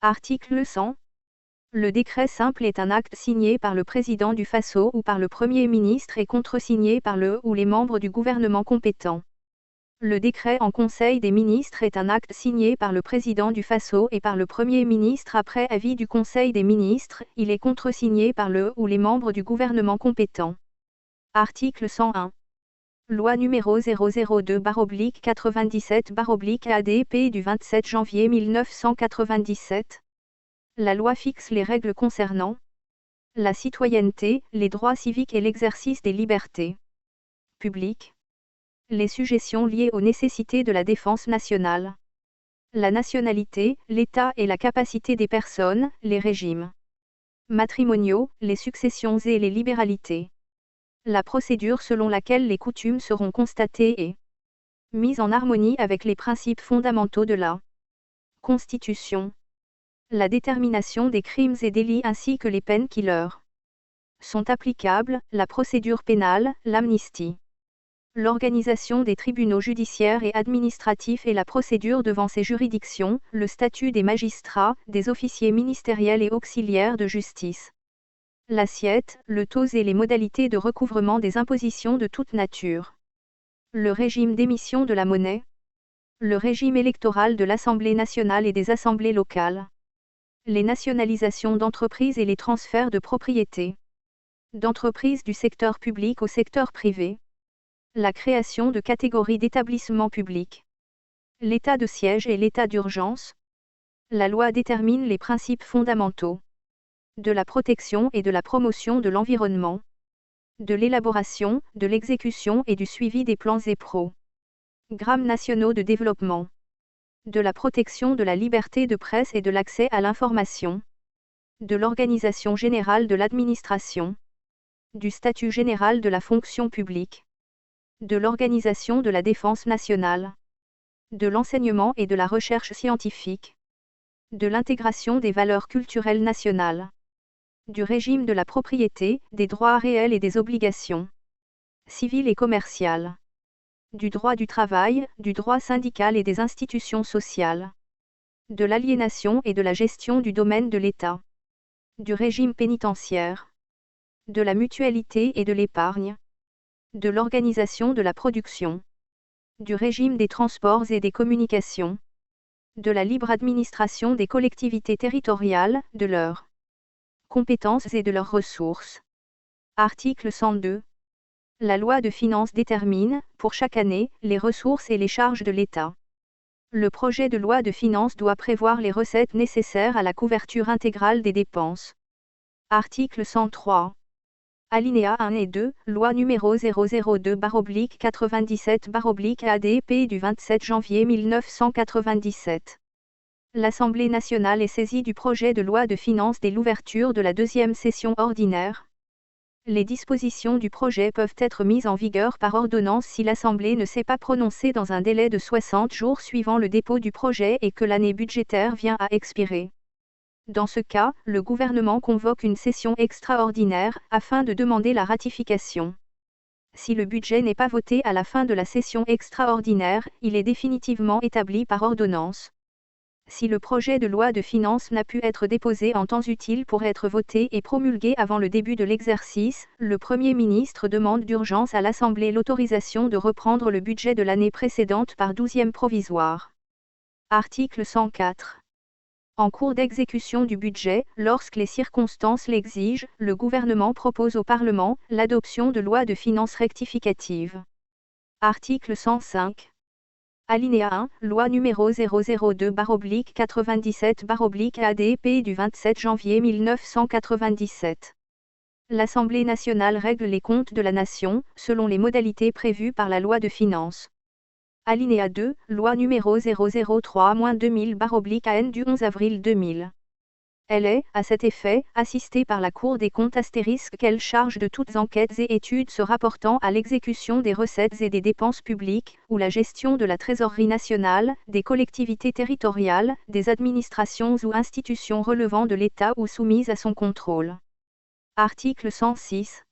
Speaker 1: Article 100. Le décret simple est un acte signé par le président du FASO ou par le Premier ministre et contresigné par le ou les membres du gouvernement compétent. Le décret en Conseil des ministres est un acte signé par le président du FASO et par le Premier ministre après avis du Conseil des ministres, il est contresigné par le ou les membres du gouvernement compétent. Article 101. Loi numéro 002/97/ADP du 27 janvier 1997. La loi fixe les règles concernant la citoyenneté, les droits civiques et l'exercice des libertés publiques. Les sujétions liées aux nécessités de la défense nationale. La nationalité, l'état et la capacité des personnes, les régimes matrimoniaux, les successions et les libéralités. La procédure selon laquelle les coutumes seront constatées et mises en harmonie avec les principes fondamentaux de la Constitution. La détermination des crimes et délits ainsi que les peines qui leur sont applicables, la procédure pénale, l'amnistie. L'organisation des tribunaux judiciaires et administratifs et la procédure devant ces juridictions, le statut des magistrats, des officiers ministériels et auxiliaires de justice. L'assiette, le taux et les modalités de recouvrement des impositions de toute nature. Le régime d'émission de la monnaie. Le régime électoral de l'Assemblée nationale et des assemblées locales. Les nationalisations d'entreprises et les transferts de propriété. D'entreprises du secteur public au secteur privé. La création de catégories d'établissements publics. L'état de siège et l'état d'urgence. La loi détermine les principes fondamentaux de la protection et de la promotion de l'environnement, de l'élaboration, de l'exécution et du suivi des plans et programmes nationaux de développement, de la protection de la liberté de presse et de l'accès à l'information, de l'organisation générale de l'administration, du statut général de la fonction publique, de l'organisation de la défense nationale, de l'enseignement et de la recherche scientifique, de l'intégration des valeurs culturelles nationales, du régime de la propriété, des droits réels et des obligations civiles et commerciales, du droit du travail, du droit syndical et des institutions sociales, de l'aliénation et de la gestion du domaine de l'État, du régime pénitentiaire, de la mutualité et de l'épargne, de l'organisation de la production, du régime des transports et des communications, de la libre administration des collectivités territoriales, de leurs compétences et de leurs ressources. Article 102. La loi de finances détermine, pour chaque année, les ressources et les charges de l'État. Le projet de loi de finances doit prévoir les recettes nécessaires à la couverture intégrale des dépenses. Article 103. Alinéa 1 et 2, loi numéro 002/97/ADP du 27 janvier 1997. L'Assemblée nationale est saisie du projet de loi de finances dès l'ouverture de la deuxième session ordinaire. Les dispositions du projet peuvent être mises en vigueur par ordonnance si l'Assemblée ne s'est pas prononcée dans un délai de 60 jours suivant le dépôt du projet et que l'année budgétaire vient à expirer. Dans ce cas, le gouvernement convoque une session extraordinaire, afin de demander la ratification. Si le budget n'est pas voté à la fin de la session extraordinaire, il est définitivement établi par ordonnance. Si le projet de loi de finances n'a pu être déposé en temps utile pour être voté et promulgué avant le début de l'exercice, le Premier ministre demande d'urgence à l'Assemblée l'autorisation de reprendre le budget de l'année précédente par 12e provisoire. Article 104. En cours d'exécution du budget, lorsque les circonstances l'exigent, le gouvernement propose au Parlement l'adoption de lois de finances rectificatives. Article 105. Alinéa 1, loi numéro 002/97/ADP du 27 janvier 1997. L'Assemblée nationale règle les comptes de la nation, selon les modalités prévues par la loi de finances. Alinéa 2, loi numéro 003-2000/AN du 11 avril 2000. Elle est, à cet effet, assistée par la Cour des comptes qu'elle charge de toutes enquêtes et études se rapportant à l'exécution des recettes et des dépenses publiques, ou la gestion de la trésorerie nationale, des collectivités territoriales, des administrations ou institutions relevant de l'État ou soumises à son contrôle. Article 106.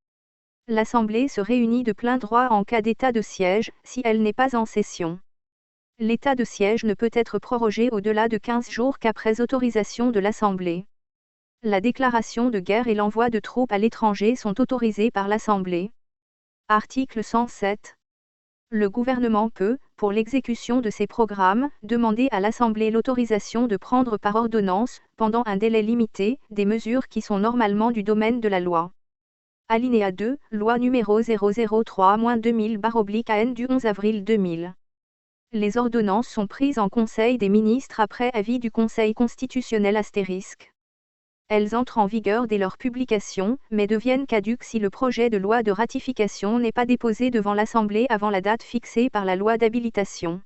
Speaker 1: L'Assemblée se réunit de plein droit en cas d'état de siège, si elle n'est pas en session. L'état de siège ne peut être prorogé au-delà de 15 jours qu'après autorisation de l'Assemblée. La déclaration de guerre et l'envoi de troupes à l'étranger sont autorisés par l'Assemblée. Article 107. Le gouvernement peut, pour l'exécution de ses programmes, demander à l'Assemblée l'autorisation de prendre par ordonnance, pendant un délai limité, des mesures qui sont normalement du domaine de la loi. Alinéa 2, loi numéro 003-2000/AN du 11 avril 2000. Les ordonnances sont prises en Conseil des ministres après avis du Conseil constitutionnel *. Elles entrent en vigueur dès leur publication, mais deviennent caduques si le projet de loi de ratification n'est pas déposé devant l'Assemblée avant la date fixée par la loi d'habilitation.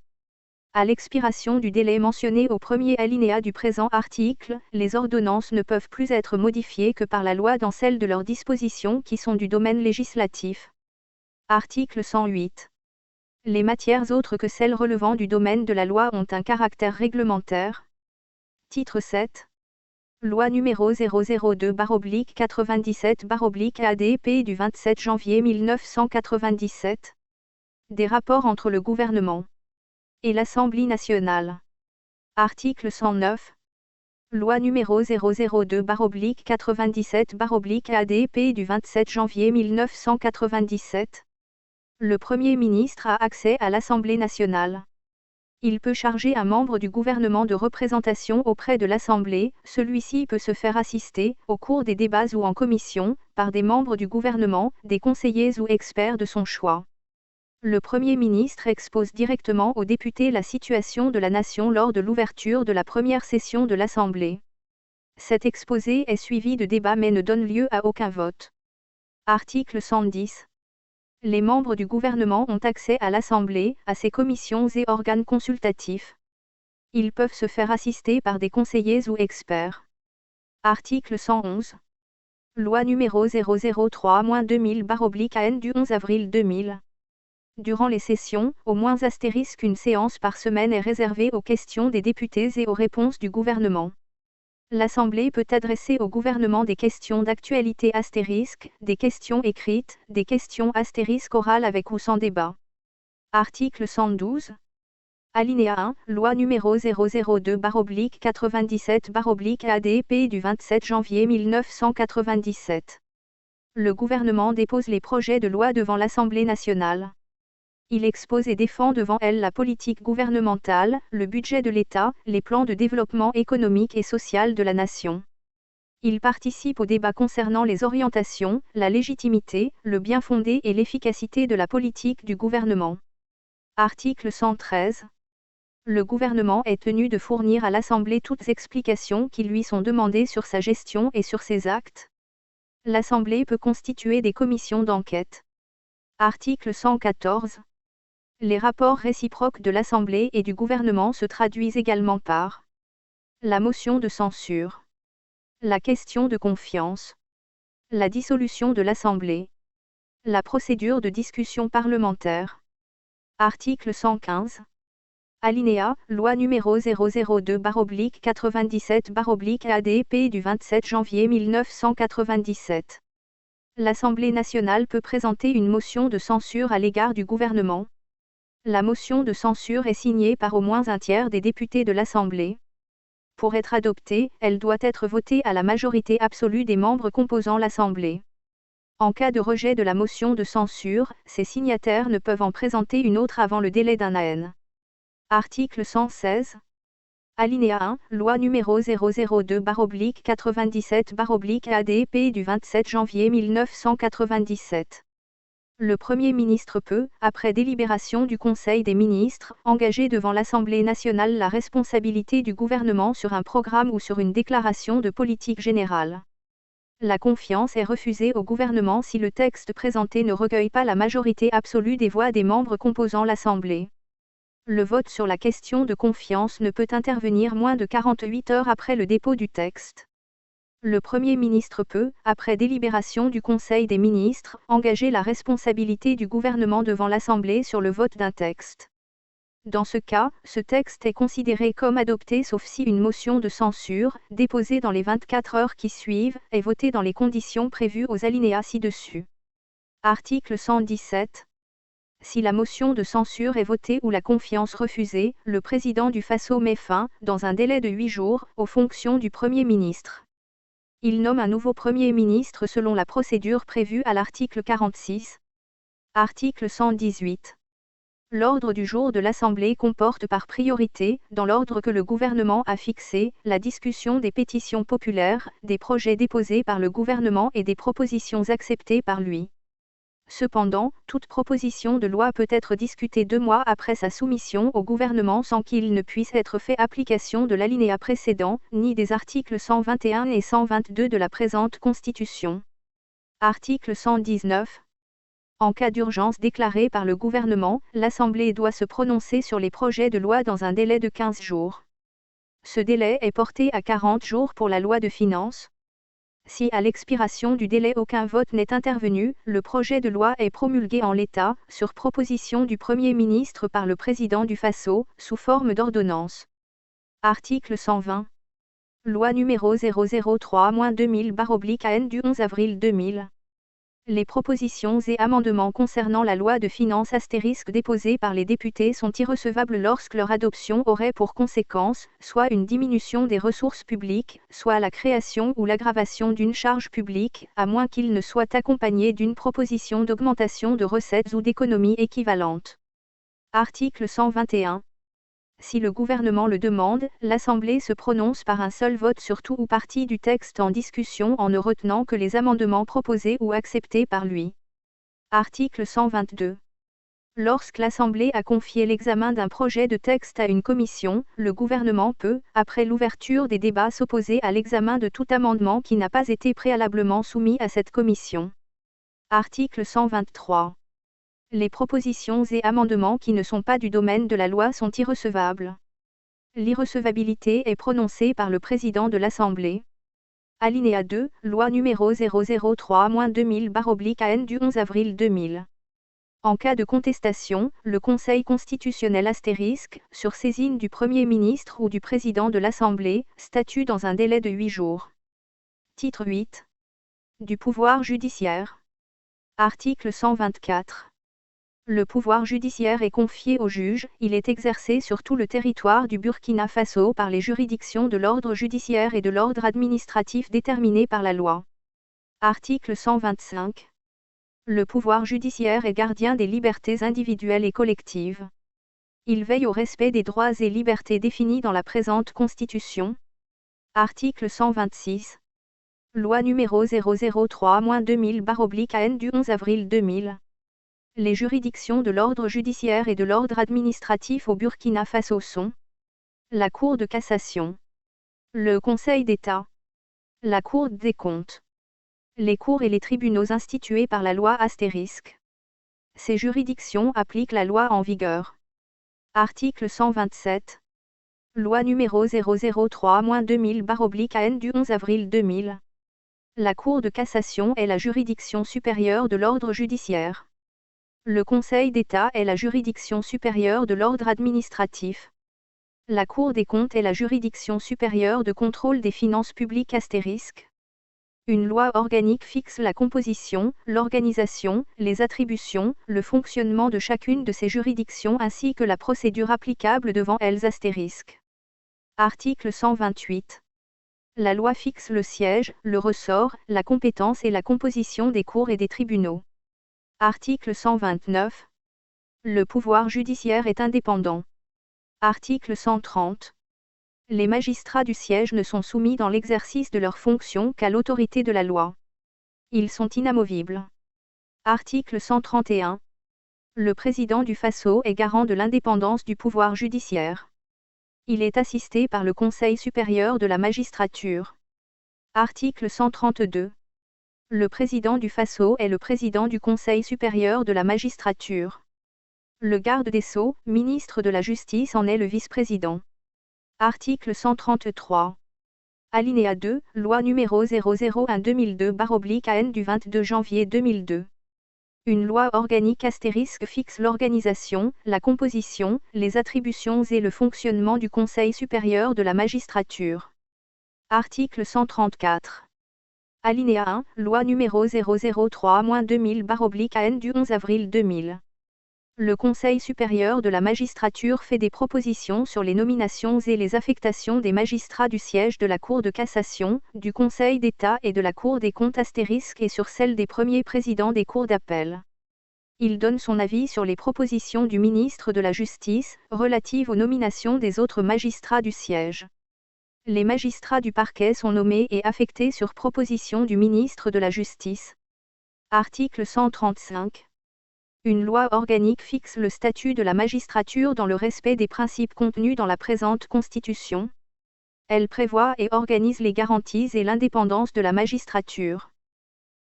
Speaker 1: À l'expiration du délai mentionné au premier alinéa du présent article, les ordonnances ne peuvent plus être modifiées que par la loi dans celles de leurs dispositions qui sont du domaine législatif. Article 108. Les matières autres que celles relevant du domaine de la loi ont un caractère réglementaire. Titre 7. Loi numéro 002/97/ADP du 27 janvier 1997. Des rapports entre le gouvernement et l'Assemblée nationale. Article 109. Loi numéro 002/97/ADP du 27 janvier 1997. Le Premier ministre a accès à l'Assemblée nationale. Il peut charger un membre du gouvernement de représentation auprès de l'Assemblée, celui-ci peut se faire assister, au cours des débats ou en commission, par des membres du gouvernement, des conseillers ou experts de son choix. Le Premier ministre expose directement aux députés la situation de la nation lors de l'ouverture de la première session de l'Assemblée. Cet exposé est suivi de débats mais ne donne lieu à aucun vote. Article 110. Les membres du gouvernement ont accès à l'Assemblée, à ses commissions et organes consultatifs. Ils peuvent se faire assister par des conseillers ou experts. Article 111. Loi numéro 003-2000/AN du 11 avril 2000. Durant les sessions, au moins une séance par semaine est réservée aux questions des députés et aux réponses du gouvernement. L'Assemblée peut adresser au gouvernement des questions d'actualité des questions écrites, des questions orales avec ou sans débat. Article 112. Alinéa 1, loi numéro 002/97/ADP du 27 janvier 1997. Le gouvernement dépose les projets de loi devant l'Assemblée nationale. Il expose et défend devant elle la politique gouvernementale, le budget de l'État, les plans de développement économique et social de la nation. Il participe au débat concernant les orientations, la légitimité, le bien-fondé et l'efficacité de la politique du gouvernement. Article 113. Le gouvernement est tenu de fournir à l'Assemblée toutes explications qui lui sont demandées sur sa gestion et sur ses actes. L'Assemblée peut constituer des commissions d'enquête. Article 114. Les rapports réciproques de l'Assemblée et du gouvernement se traduisent également par la motion de censure, la question de confiance, la dissolution de l'Assemblée, la procédure de discussion parlementaire. Article 115. Alinéa, loi numéro 002/97/ADP du 27 janvier 1997. L'Assemblée nationale peut présenter une motion de censure à l'égard du gouvernement. La motion de censure est signée par au moins un tiers des députés de l'Assemblée. Pour être adoptée, elle doit être votée à la majorité absolue des membres composant l'Assemblée. En cas de rejet de la motion de censure, ses signataires ne peuvent en présenter une autre avant le délai d'un an. Article 116. Alinéa 1, loi numéro 002/97/ADP du 27 janvier 1997. Le Premier ministre peut, après délibération du Conseil des ministres, engager devant l'Assemblée nationale la responsabilité du gouvernement sur un programme ou sur une déclaration de politique générale. La confiance est refusée au gouvernement si le texte présenté ne recueille pas la majorité absolue des voix des membres composant l'Assemblée. Le vote sur la question de confiance ne peut intervenir moins de 48 heures après le dépôt du texte. Le Premier ministre peut, après délibération du Conseil des ministres, engager la responsabilité du gouvernement devant l'Assemblée sur le vote d'un texte. Dans ce cas, ce texte est considéré comme adopté sauf si une motion de censure, déposée dans les 24 heures qui suivent, est votée dans les conditions prévues aux alinéas ci-dessus. Article 117. Si la motion de censure est votée ou la confiance refusée, le président du FASO met fin, dans un délai de 8 jours, aux fonctions du Premier ministre. Il nomme un nouveau Premier ministre selon la procédure prévue à l'article 46. Article 118. L'ordre du jour de l'Assemblée comporte par priorité, dans l'ordre que le gouvernement a fixé, la discussion des pétitions populaires, des projets déposés par le gouvernement et des propositions acceptées par lui. Cependant, toute proposition de loi peut être discutée 2 mois après sa soumission au gouvernement sans qu'il ne puisse être fait application de l'alinéa précédent, ni des articles 121 et 122 de la présente Constitution. Article 119. En cas d'urgence déclarée par le gouvernement, l'Assemblée doit se prononcer sur les projets de loi dans un délai de 15 jours. Ce délai est porté à 40 jours pour la loi de finances. Si à l'expiration du délai aucun vote n'est intervenu, le projet de loi est promulgué en l'état, sur proposition du Premier ministre par le président du FASO, sous forme d'ordonnance. Article 120. Loi numéro 003-2000/AN du 11 avril 2000. Les propositions et amendements concernant la loi de finances déposés par les députés sont irrecevables lorsque leur adoption aurait pour conséquence, soit une diminution des ressources publiques, soit la création ou l'aggravation d'une charge publique, à moins qu'ils ne soient accompagnés d'une proposition d'augmentation de recettes ou d'économies équivalentes. Article 121. Si le gouvernement le demande, l'Assemblée se prononce par un seul vote sur tout ou partie du texte en discussion en ne retenant que les amendements proposés ou acceptés par lui. Article 122. Lorsque l'Assemblée a confié l'examen d'un projet de texte à une commission, le gouvernement peut, après l'ouverture des débats, s'opposer à l'examen de tout amendement qui n'a pas été préalablement soumis à cette commission. Article 123. Les propositions et amendements qui ne sont pas du domaine de la loi sont irrecevables. L'irrecevabilité est prononcée par le président de l'Assemblée. Alinéa 2, loi numéro 003-2000/AN du 11 avril 2000. En cas de contestation, le Conseil constitutionnel sur saisine du Premier ministre ou du président de l'Assemblée, statue dans un délai de 8 jours. Titre 8. Du pouvoir judiciaire. Article 124. Le pouvoir judiciaire est confié au juge, il est exercé sur tout le territoire du Burkina Faso par les juridictions de l'ordre judiciaire et de l'ordre administratif déterminées par la loi. Article 125. Le pouvoir judiciaire est gardien des libertés individuelles et collectives. Il veille au respect des droits et libertés définis dans la présente Constitution. Article 126. Loi numéro 003-2000/AN du 11 avril 2000. Les juridictions de l'ordre judiciaire et de l'ordre administratif au Burkina Faso sont la Cour de cassation, le Conseil d'État, la Cour des comptes, les cours et les tribunaux institués par la loi ***. Ces juridictions appliquent la loi en vigueur. Article 127. Loi numéro 003-2000/AN du 11 avril 2000. La Cour de cassation est la juridiction supérieure de l'ordre judiciaire. Le Conseil d'État est la juridiction supérieure de l'ordre administratif. La Cour des comptes est la juridiction supérieure de contrôle des finances publiques ***. Une loi organique fixe la composition, l'organisation, les attributions, le fonctionnement de chacune de ces juridictions ainsi que la procédure applicable devant elles ***. Article 128. La loi fixe le siège, le ressort, la compétence et la composition des cours et des tribunaux. Article 129. Le pouvoir judiciaire est indépendant. Article 130. Les magistrats du siège ne sont soumis dans l'exercice de leurs fonctions qu'à l'autorité de la loi. Ils sont inamovibles. Article 131. Le président du Faso est garant de l'indépendance du pouvoir judiciaire. Il est assisté par le Conseil supérieur de la magistrature. Article 132. Le président du Faso est le président du Conseil supérieur de la magistrature. Le garde des Sceaux, ministre de la Justice en est le vice-président. Article 133. Alinéa 2, Loi numéro 001-2002/AN du 22 janvier 2002. Une loi organique * fixe l'organisation, la composition, les attributions et le fonctionnement du Conseil supérieur de la magistrature. Article 134. Alinéa 1, Loi numéro 003-2000/AN du 11 avril 2000. Le Conseil supérieur de la magistrature fait des propositions sur les nominations et les affectations des magistrats du siège de la Cour de cassation, du Conseil d'État et de la Cour des comptes * et sur celles des premiers présidents des cours d'appel. Il donne son avis sur les propositions du ministre de la Justice, relatives aux nominations des autres magistrats du siège. Les magistrats du parquet sont nommés et affectés sur proposition du ministre de la Justice. Article 135. Une loi organique fixe le statut de la magistrature dans le respect des principes contenus dans la présente Constitution. Elle prévoit et organise les garanties et l'indépendance de la magistrature.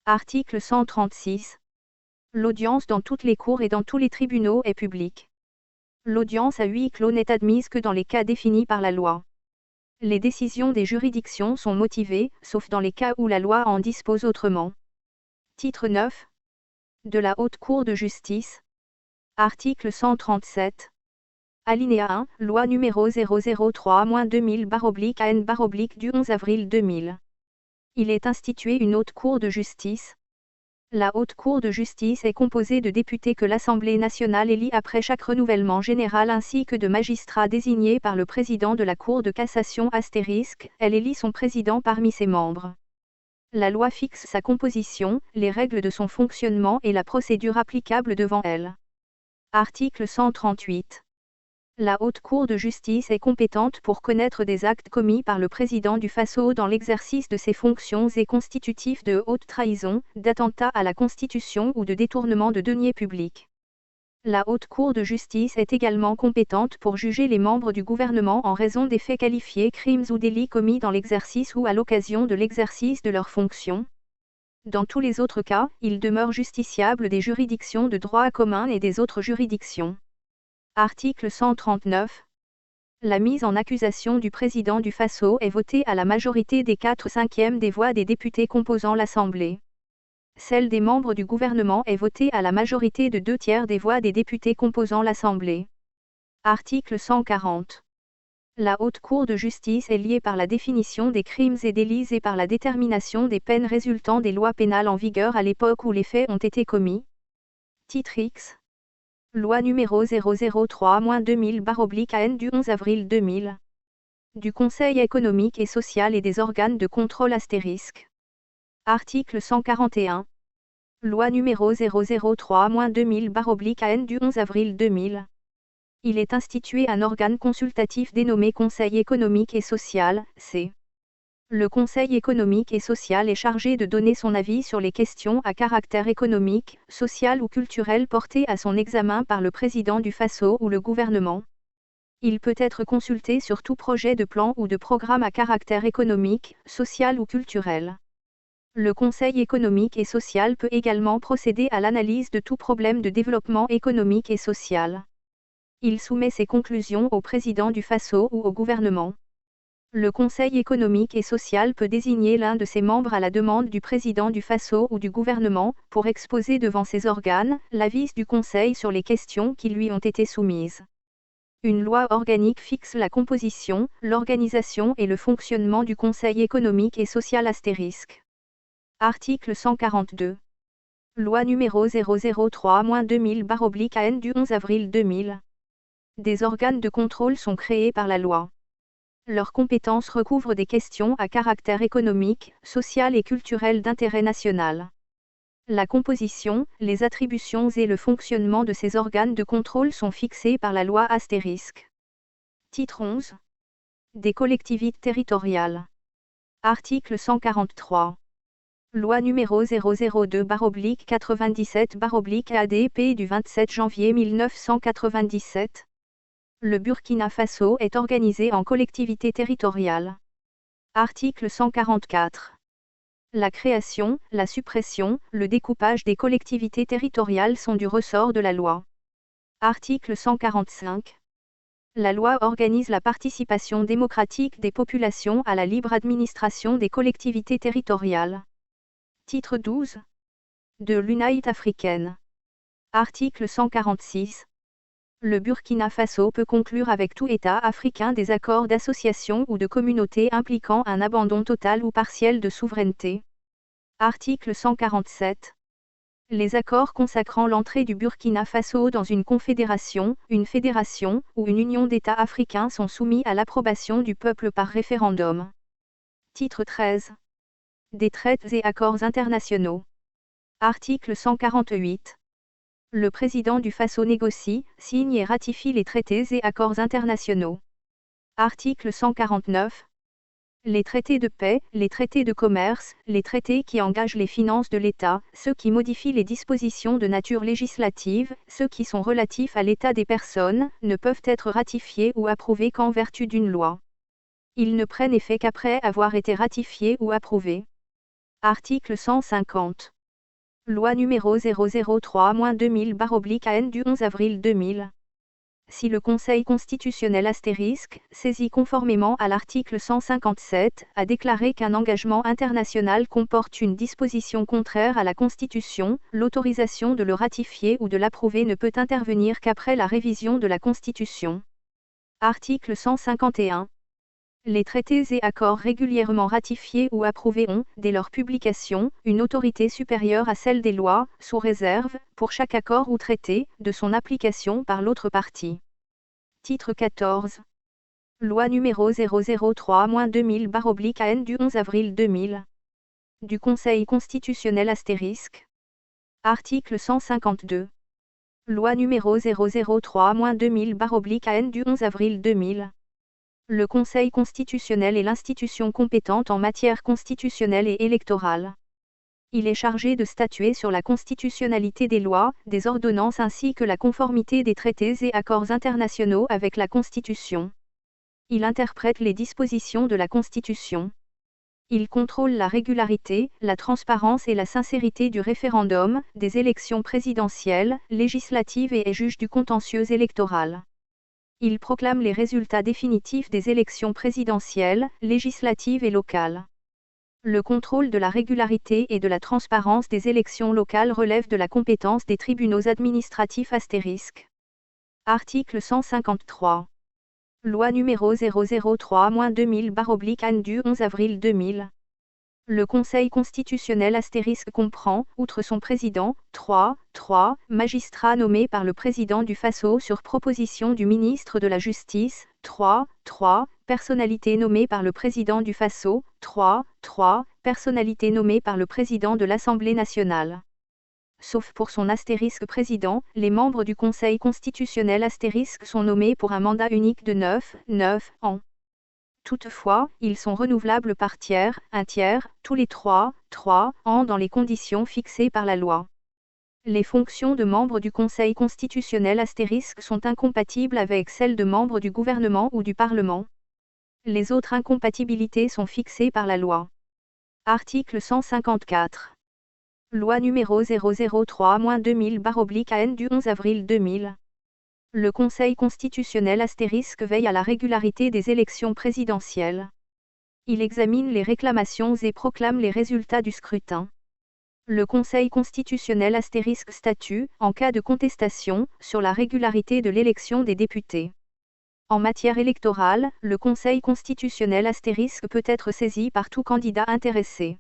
Speaker 1: Article 136. L'audience dans toutes les cours et dans tous les tribunaux est publique. L'audience à huis clos n'est admise que dans les cas définis par la loi. Les décisions des juridictions sont motivées, sauf dans les cas où la loi en dispose autrement. Titre 9. De la Haute Cour de justice. Article 137. Alinéa 1, Loi numéro 003-2000/AN du 11 avril 2000. Il est institué une Haute Cour de justice. La Haute Cour de justice est composée de députés que l'Assemblée nationale élit après chaque renouvellement général ainsi que de magistrats désignés par le président de la Cour de cassation ***. Elle élit son président parmi ses membres. La loi fixe sa composition, les règles de son fonctionnement et la procédure applicable devant elle. Article 138. La Haute Cour de justice est compétente pour connaître des actes commis par le président du Faso dans l'exercice de ses fonctions et constitutifs de haute trahison, d'attentat à la Constitution ou de détournement de deniers publics. La Haute Cour de justice est également compétente pour juger les membres du gouvernement en raison des faits qualifiés crimes ou délits commis dans l'exercice ou à l'occasion de l'exercice de leurs fonctions. Dans tous les autres cas, ils demeurent justiciables des juridictions de droit commun et des autres juridictions. Article 139. La mise en accusation du président du Faso est votée à la majorité des 4/5 des voix des députés composant l'Assemblée. Celle des membres du gouvernement est votée à la majorité de 2/3 des voix des députés composant l'Assemblée. Article 140. La Haute Cour de justice est liée par la définition des crimes et délits et par la détermination des peines résultant des lois pénales en vigueur à l'époque où les faits ont été commis. Titre X. Loi numéro 003-2000/AN du 11 avril 2000. Du Conseil économique et social et des organes de contrôle ***. Article 141. Loi numéro 003-2000/AN du 11 avril 2000. Il est institué un organe consultatif dénommé Conseil économique et social, C. Le Conseil économique et social est chargé de donner son avis sur les questions à caractère économique, social ou culturel portées à son examen par le président du FASO ou le gouvernement. Il peut être consulté sur tout projet de plan ou de programme à caractère économique, social ou culturel. Le Conseil économique et social peut également procéder à l'analyse de tout problème de développement économique et social. Il soumet ses conclusions au président du FASO ou au gouvernement. Le Conseil économique et social peut désigner l'un de ses membres à la demande du président du FASO ou du gouvernement, pour exposer devant ces organes, l'avis du Conseil sur les questions qui lui ont été soumises. Une loi organique fixe la composition, l'organisation et le fonctionnement du Conseil économique et social *. Article 142. Loi numéro 003-2000/AN du 11 avril 2000. Des organes de contrôle sont créés par la loi. Leurs compétences recouvrent des questions à caractère économique, social et culturel d'intérêt national. La composition, les attributions et le fonctionnement de ces organes de contrôle sont fixés par la loi *. Titre 11. Des collectivités territoriales. Article 143. Loi numéro 002-97/ADP du 27 janvier 1997. Le Burkina Faso est organisé en collectivité territoriale. Article 144. La création, la suppression, le découpage des collectivités territoriales sont du ressort de la loi. Article 145. La loi organise la participation démocratique des populations à la libre administration des collectivités territoriales. Titre 12. De l'Union africaine. Article 146. Le Burkina Faso peut conclure avec tout État africain des accords d'association ou de communauté impliquant un abandon total ou partiel de souveraineté. Article 147. Les accords consacrant l'entrée du Burkina Faso dans une confédération, une fédération ou une union d'États africains sont soumis à l'approbation du peuple par référendum. Titre 13. Des traités et accords internationaux. Article 148. Le président du FASO négocie, signe et ratifie les traités et accords internationaux. Article 149. Les traités de paix, les traités de commerce, les traités qui engagent les finances de l'État, ceux qui modifient les dispositions de nature législative, ceux qui sont relatifs à l'état des personnes, ne peuvent être ratifiés ou approuvés qu'en vertu d'une loi. Ils ne prennent effet qu'après avoir été ratifiés ou approuvés. Article 150. Loi numéro 003-2000/AN du 11 avril 2000. Si le Conseil constitutionnel saisi conformément à l'article 157, a déclaré qu'un engagement international comporte une disposition contraire à la Constitution, l'autorisation de le ratifier ou de l'approuver ne peut intervenir qu'après la révision de la Constitution. Article 151. Les traités et accords régulièrement ratifiés ou approuvés ont, dès leur publication, une autorité supérieure à celle des lois, sous réserve, pour chaque accord ou traité, de son application par l'autre partie. Titre 14. Loi numéro 003-2000/AN du 11 avril 2000. Du Conseil constitutionnel *. Article 152. Loi numéro 003-2000/AN du 11 avril 2000. Le Conseil constitutionnel est l'institution compétente en matière constitutionnelle et électorale. Il est chargé de statuer sur la constitutionnalité des lois, des ordonnances ainsi que la conformité des traités et accords internationaux avec la Constitution. Il interprète les dispositions de la Constitution. Il contrôle la régularité, la transparence et la sincérité du référendum, des élections présidentielles, législatives et est juge du contentieux électoral. Il proclame les résultats définitifs des élections présidentielles, législatives et locales. Le contrôle de la régularité et de la transparence des élections locales relève de la compétence des tribunaux administratifs *. Article 153. Loi numéro 003-2000/AN du 11 avril 2000. Le Conseil constitutionnel * comprend, outre son président, 3 magistrats nommés par le président du FASO sur proposition du ministre de la Justice, 3 personnalités nommées par le président du FASO, 3 personnalité nommée par le président de l'Assemblée nationale. Sauf pour son astérisque président, les membres du Conseil constitutionnel astérisque sont nommés pour un mandat unique de 9 ans. Toutefois, ils sont renouvelables par tiers, un tiers, tous les 3 ans dans les conditions fixées par la loi. Les fonctions de membres du Conseil constitutionnel astérisque sont incompatibles avec celles de membres du gouvernement ou du Parlement. Les autres incompatibilités sont fixées par la loi. Article 154. Loi numéro 003-2000/AN du 11 avril 2000. Le Conseil constitutionnel astérisque veille à la régularité des élections présidentielles. Il examine les réclamations et proclame les résultats du scrutin. Le Conseil constitutionnel astérisque statue, en cas de contestation, sur la régularité de l'élection des députés. En matière électorale, le Conseil constitutionnel astérisque peut être saisi par tout candidat intéressé.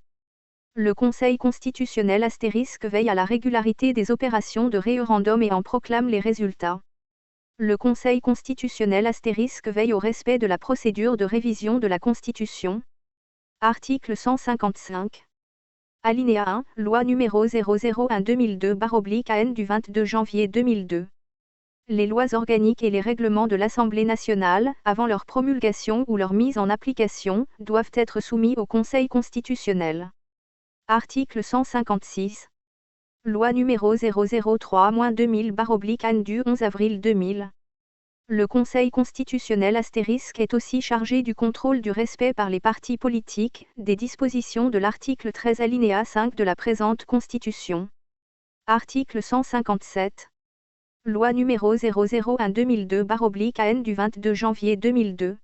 Speaker 1: Le Conseil constitutionnel astérisque veille à la régularité des opérations de référendum et en proclame les résultats. Le Conseil constitutionnel astérisque veille au respect de la procédure de révision de la Constitution. Article 155. Alinéa 1, Loi numéro 001-2002/AN du 22 janvier 2002. Les lois organiques et les règlements de l'Assemblée nationale, avant leur promulgation ou leur mise en application, doivent être soumis au Conseil constitutionnel. Article 156. Loi numéro 003-2000/AN du 11 avril 2000. Le Conseil constitutionnel astérisque est aussi chargé du contrôle du respect par les partis politiques, des dispositions de l'article 13 alinéa 5 de la présente Constitution. Article 157. Loi numéro 001-2002/AN du 22 janvier 2002.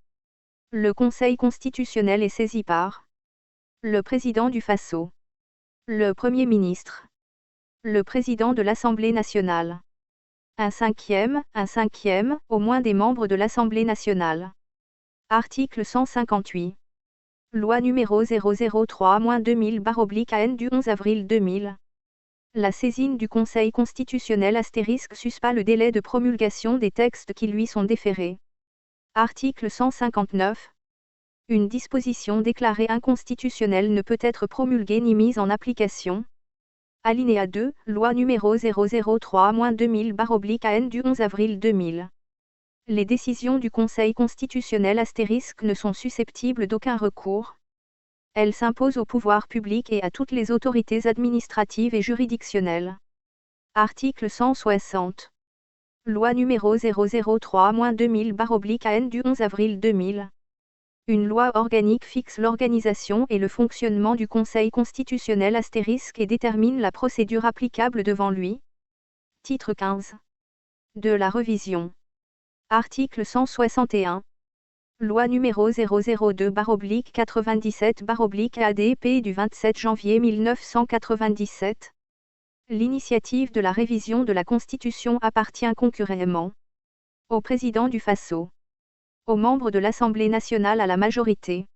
Speaker 1: Le Conseil constitutionnel est saisi par le président du Faso, le Premier ministre, le président de l'Assemblée nationale. Un cinquième, au moins des membres de l'Assemblée nationale. Article 158. Loi numéro 003-2000/AN du 11 avril 2000. La saisine du Conseil constitutionnel astérisque suspend le délai de promulgation des textes qui lui sont déférés. Article 159. Une disposition déclarée inconstitutionnelle ne peut être promulguée ni mise en application. Alinéa 2, Loi numéro 003-2000/AN du 11 avril 2000. Les décisions du Conseil constitutionnel astérisque ne sont susceptibles d'aucun recours. Elles s'imposent au pouvoir public et à toutes les autorités administratives et juridictionnelles. Article 160. Loi numéro 003-2000/AN du 11 avril 2000. Une loi organique fixe l'organisation et le fonctionnement du Conseil constitutionnel astérisque et détermine la procédure applicable devant lui. Titre 15. De la révision. Article 161. Loi numéro 002-97/ADP du 27 janvier 1997. L'initiative de la révision de la Constitution appartient concurremment au président du Faso, aux membres de l'Assemblée nationale à la majorité,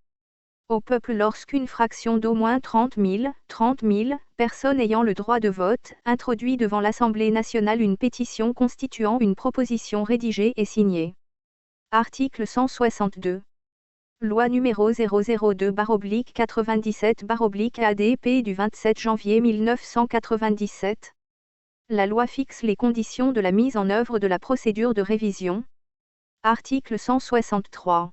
Speaker 1: au peuple lorsqu'une fraction d'au moins 30 000 personnes ayant le droit de vote introduit devant l'Assemblée nationale une pétition constituant une proposition rédigée et signée. Article 162. Loi numéro 002-97/ADP du 27 janvier 1997. La loi fixe les conditions de la mise en œuvre de la procédure de révision. Article 163.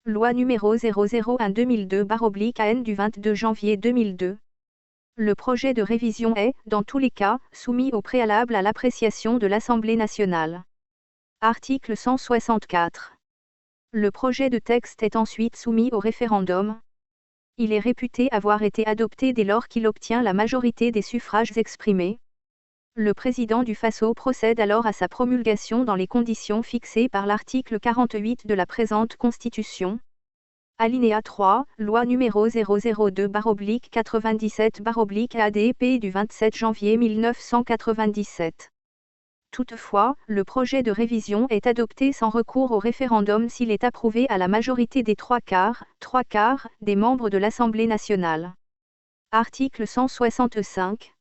Speaker 1: Loi numéro 001-2002/AN du 22 janvier 2002. Le projet de révision est, dans tous les cas, soumis au préalable à l'appréciation de l'Assemblée nationale. Article 164. Le projet de texte est ensuite soumis au référendum. Il est réputé avoir été adopté dès lors qu'il obtient la majorité des suffrages exprimés. Le président du Faso procède alors à sa promulgation dans les conditions fixées par l'article 48 de la présente Constitution. Alinéa 3, Loi numéro 002-97/ADP du 27 janvier 1997. Toutefois, le projet de révision est adopté sans recours au référendum s'il est approuvé à la majorité des trois quarts des membres de l'Assemblée nationale. Article 165.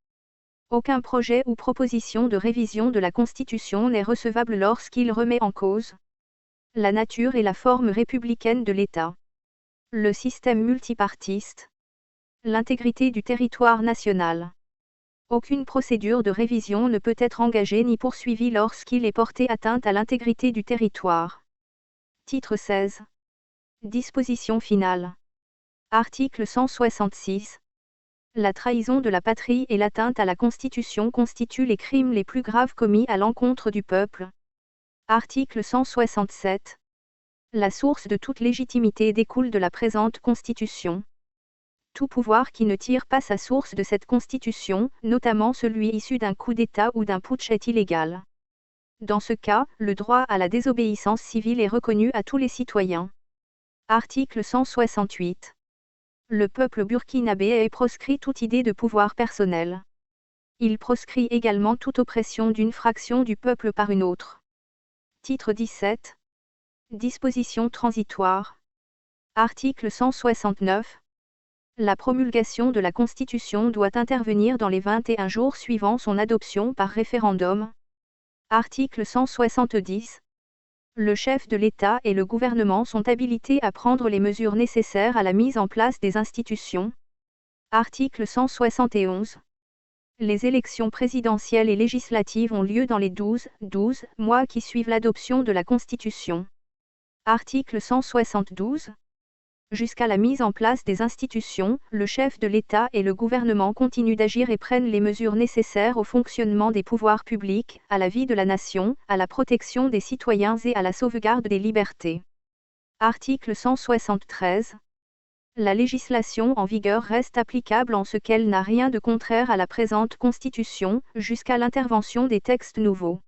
Speaker 1: Aucun projet ou proposition de révision de la Constitution n'est recevable lorsqu'il remet en cause la nature et la forme républicaine de l'État, le système multipartiste, L'intégrité du territoire national. Aucune procédure de révision ne peut être engagée ni poursuivie lorsqu'il est porté atteinte à l'intégrité du territoire. Titre 16. Disposition finale. Article 166. La trahison de la patrie et l'atteinte à la Constitution constituent les crimes les plus graves commis à l'encontre du peuple. Article 167. La source de toute légitimité découle de la présente Constitution. Tout pouvoir qui ne tire pas sa source de cette Constitution, notamment celui issu d'un coup d'État ou d'un putsch, est illégal. Dans ce cas, le droit à la désobéissance civile est reconnu à tous les citoyens. Article 168. Le peuple burkinabé est proscrit toute idée de pouvoir personnel. Il proscrit également toute oppression d'une fraction du peuple par une autre. Titre 17. Dispositions transitoires. Article 169. La promulgation de la Constitution doit intervenir dans les 21 jours suivant son adoption par référendum. Article 170. Le chef de l'État et le gouvernement sont habilités à prendre les mesures nécessaires à la mise en place des institutions. Article 171. Les élections présidentielles et législatives ont lieu dans les 12 mois qui suivent l'adoption de la Constitution. Article 172. Jusqu'à la mise en place des institutions, le chef de l'État et le gouvernement continuent d'agir et prennent les mesures nécessaires au fonctionnement des pouvoirs publics, à la vie de la nation, à la protection des citoyens et à la sauvegarde des libertés. Article 173. La législation en vigueur reste applicable en ce qu'elle n'a rien de contraire à la présente Constitution, jusqu'à l'intervention des textes nouveaux.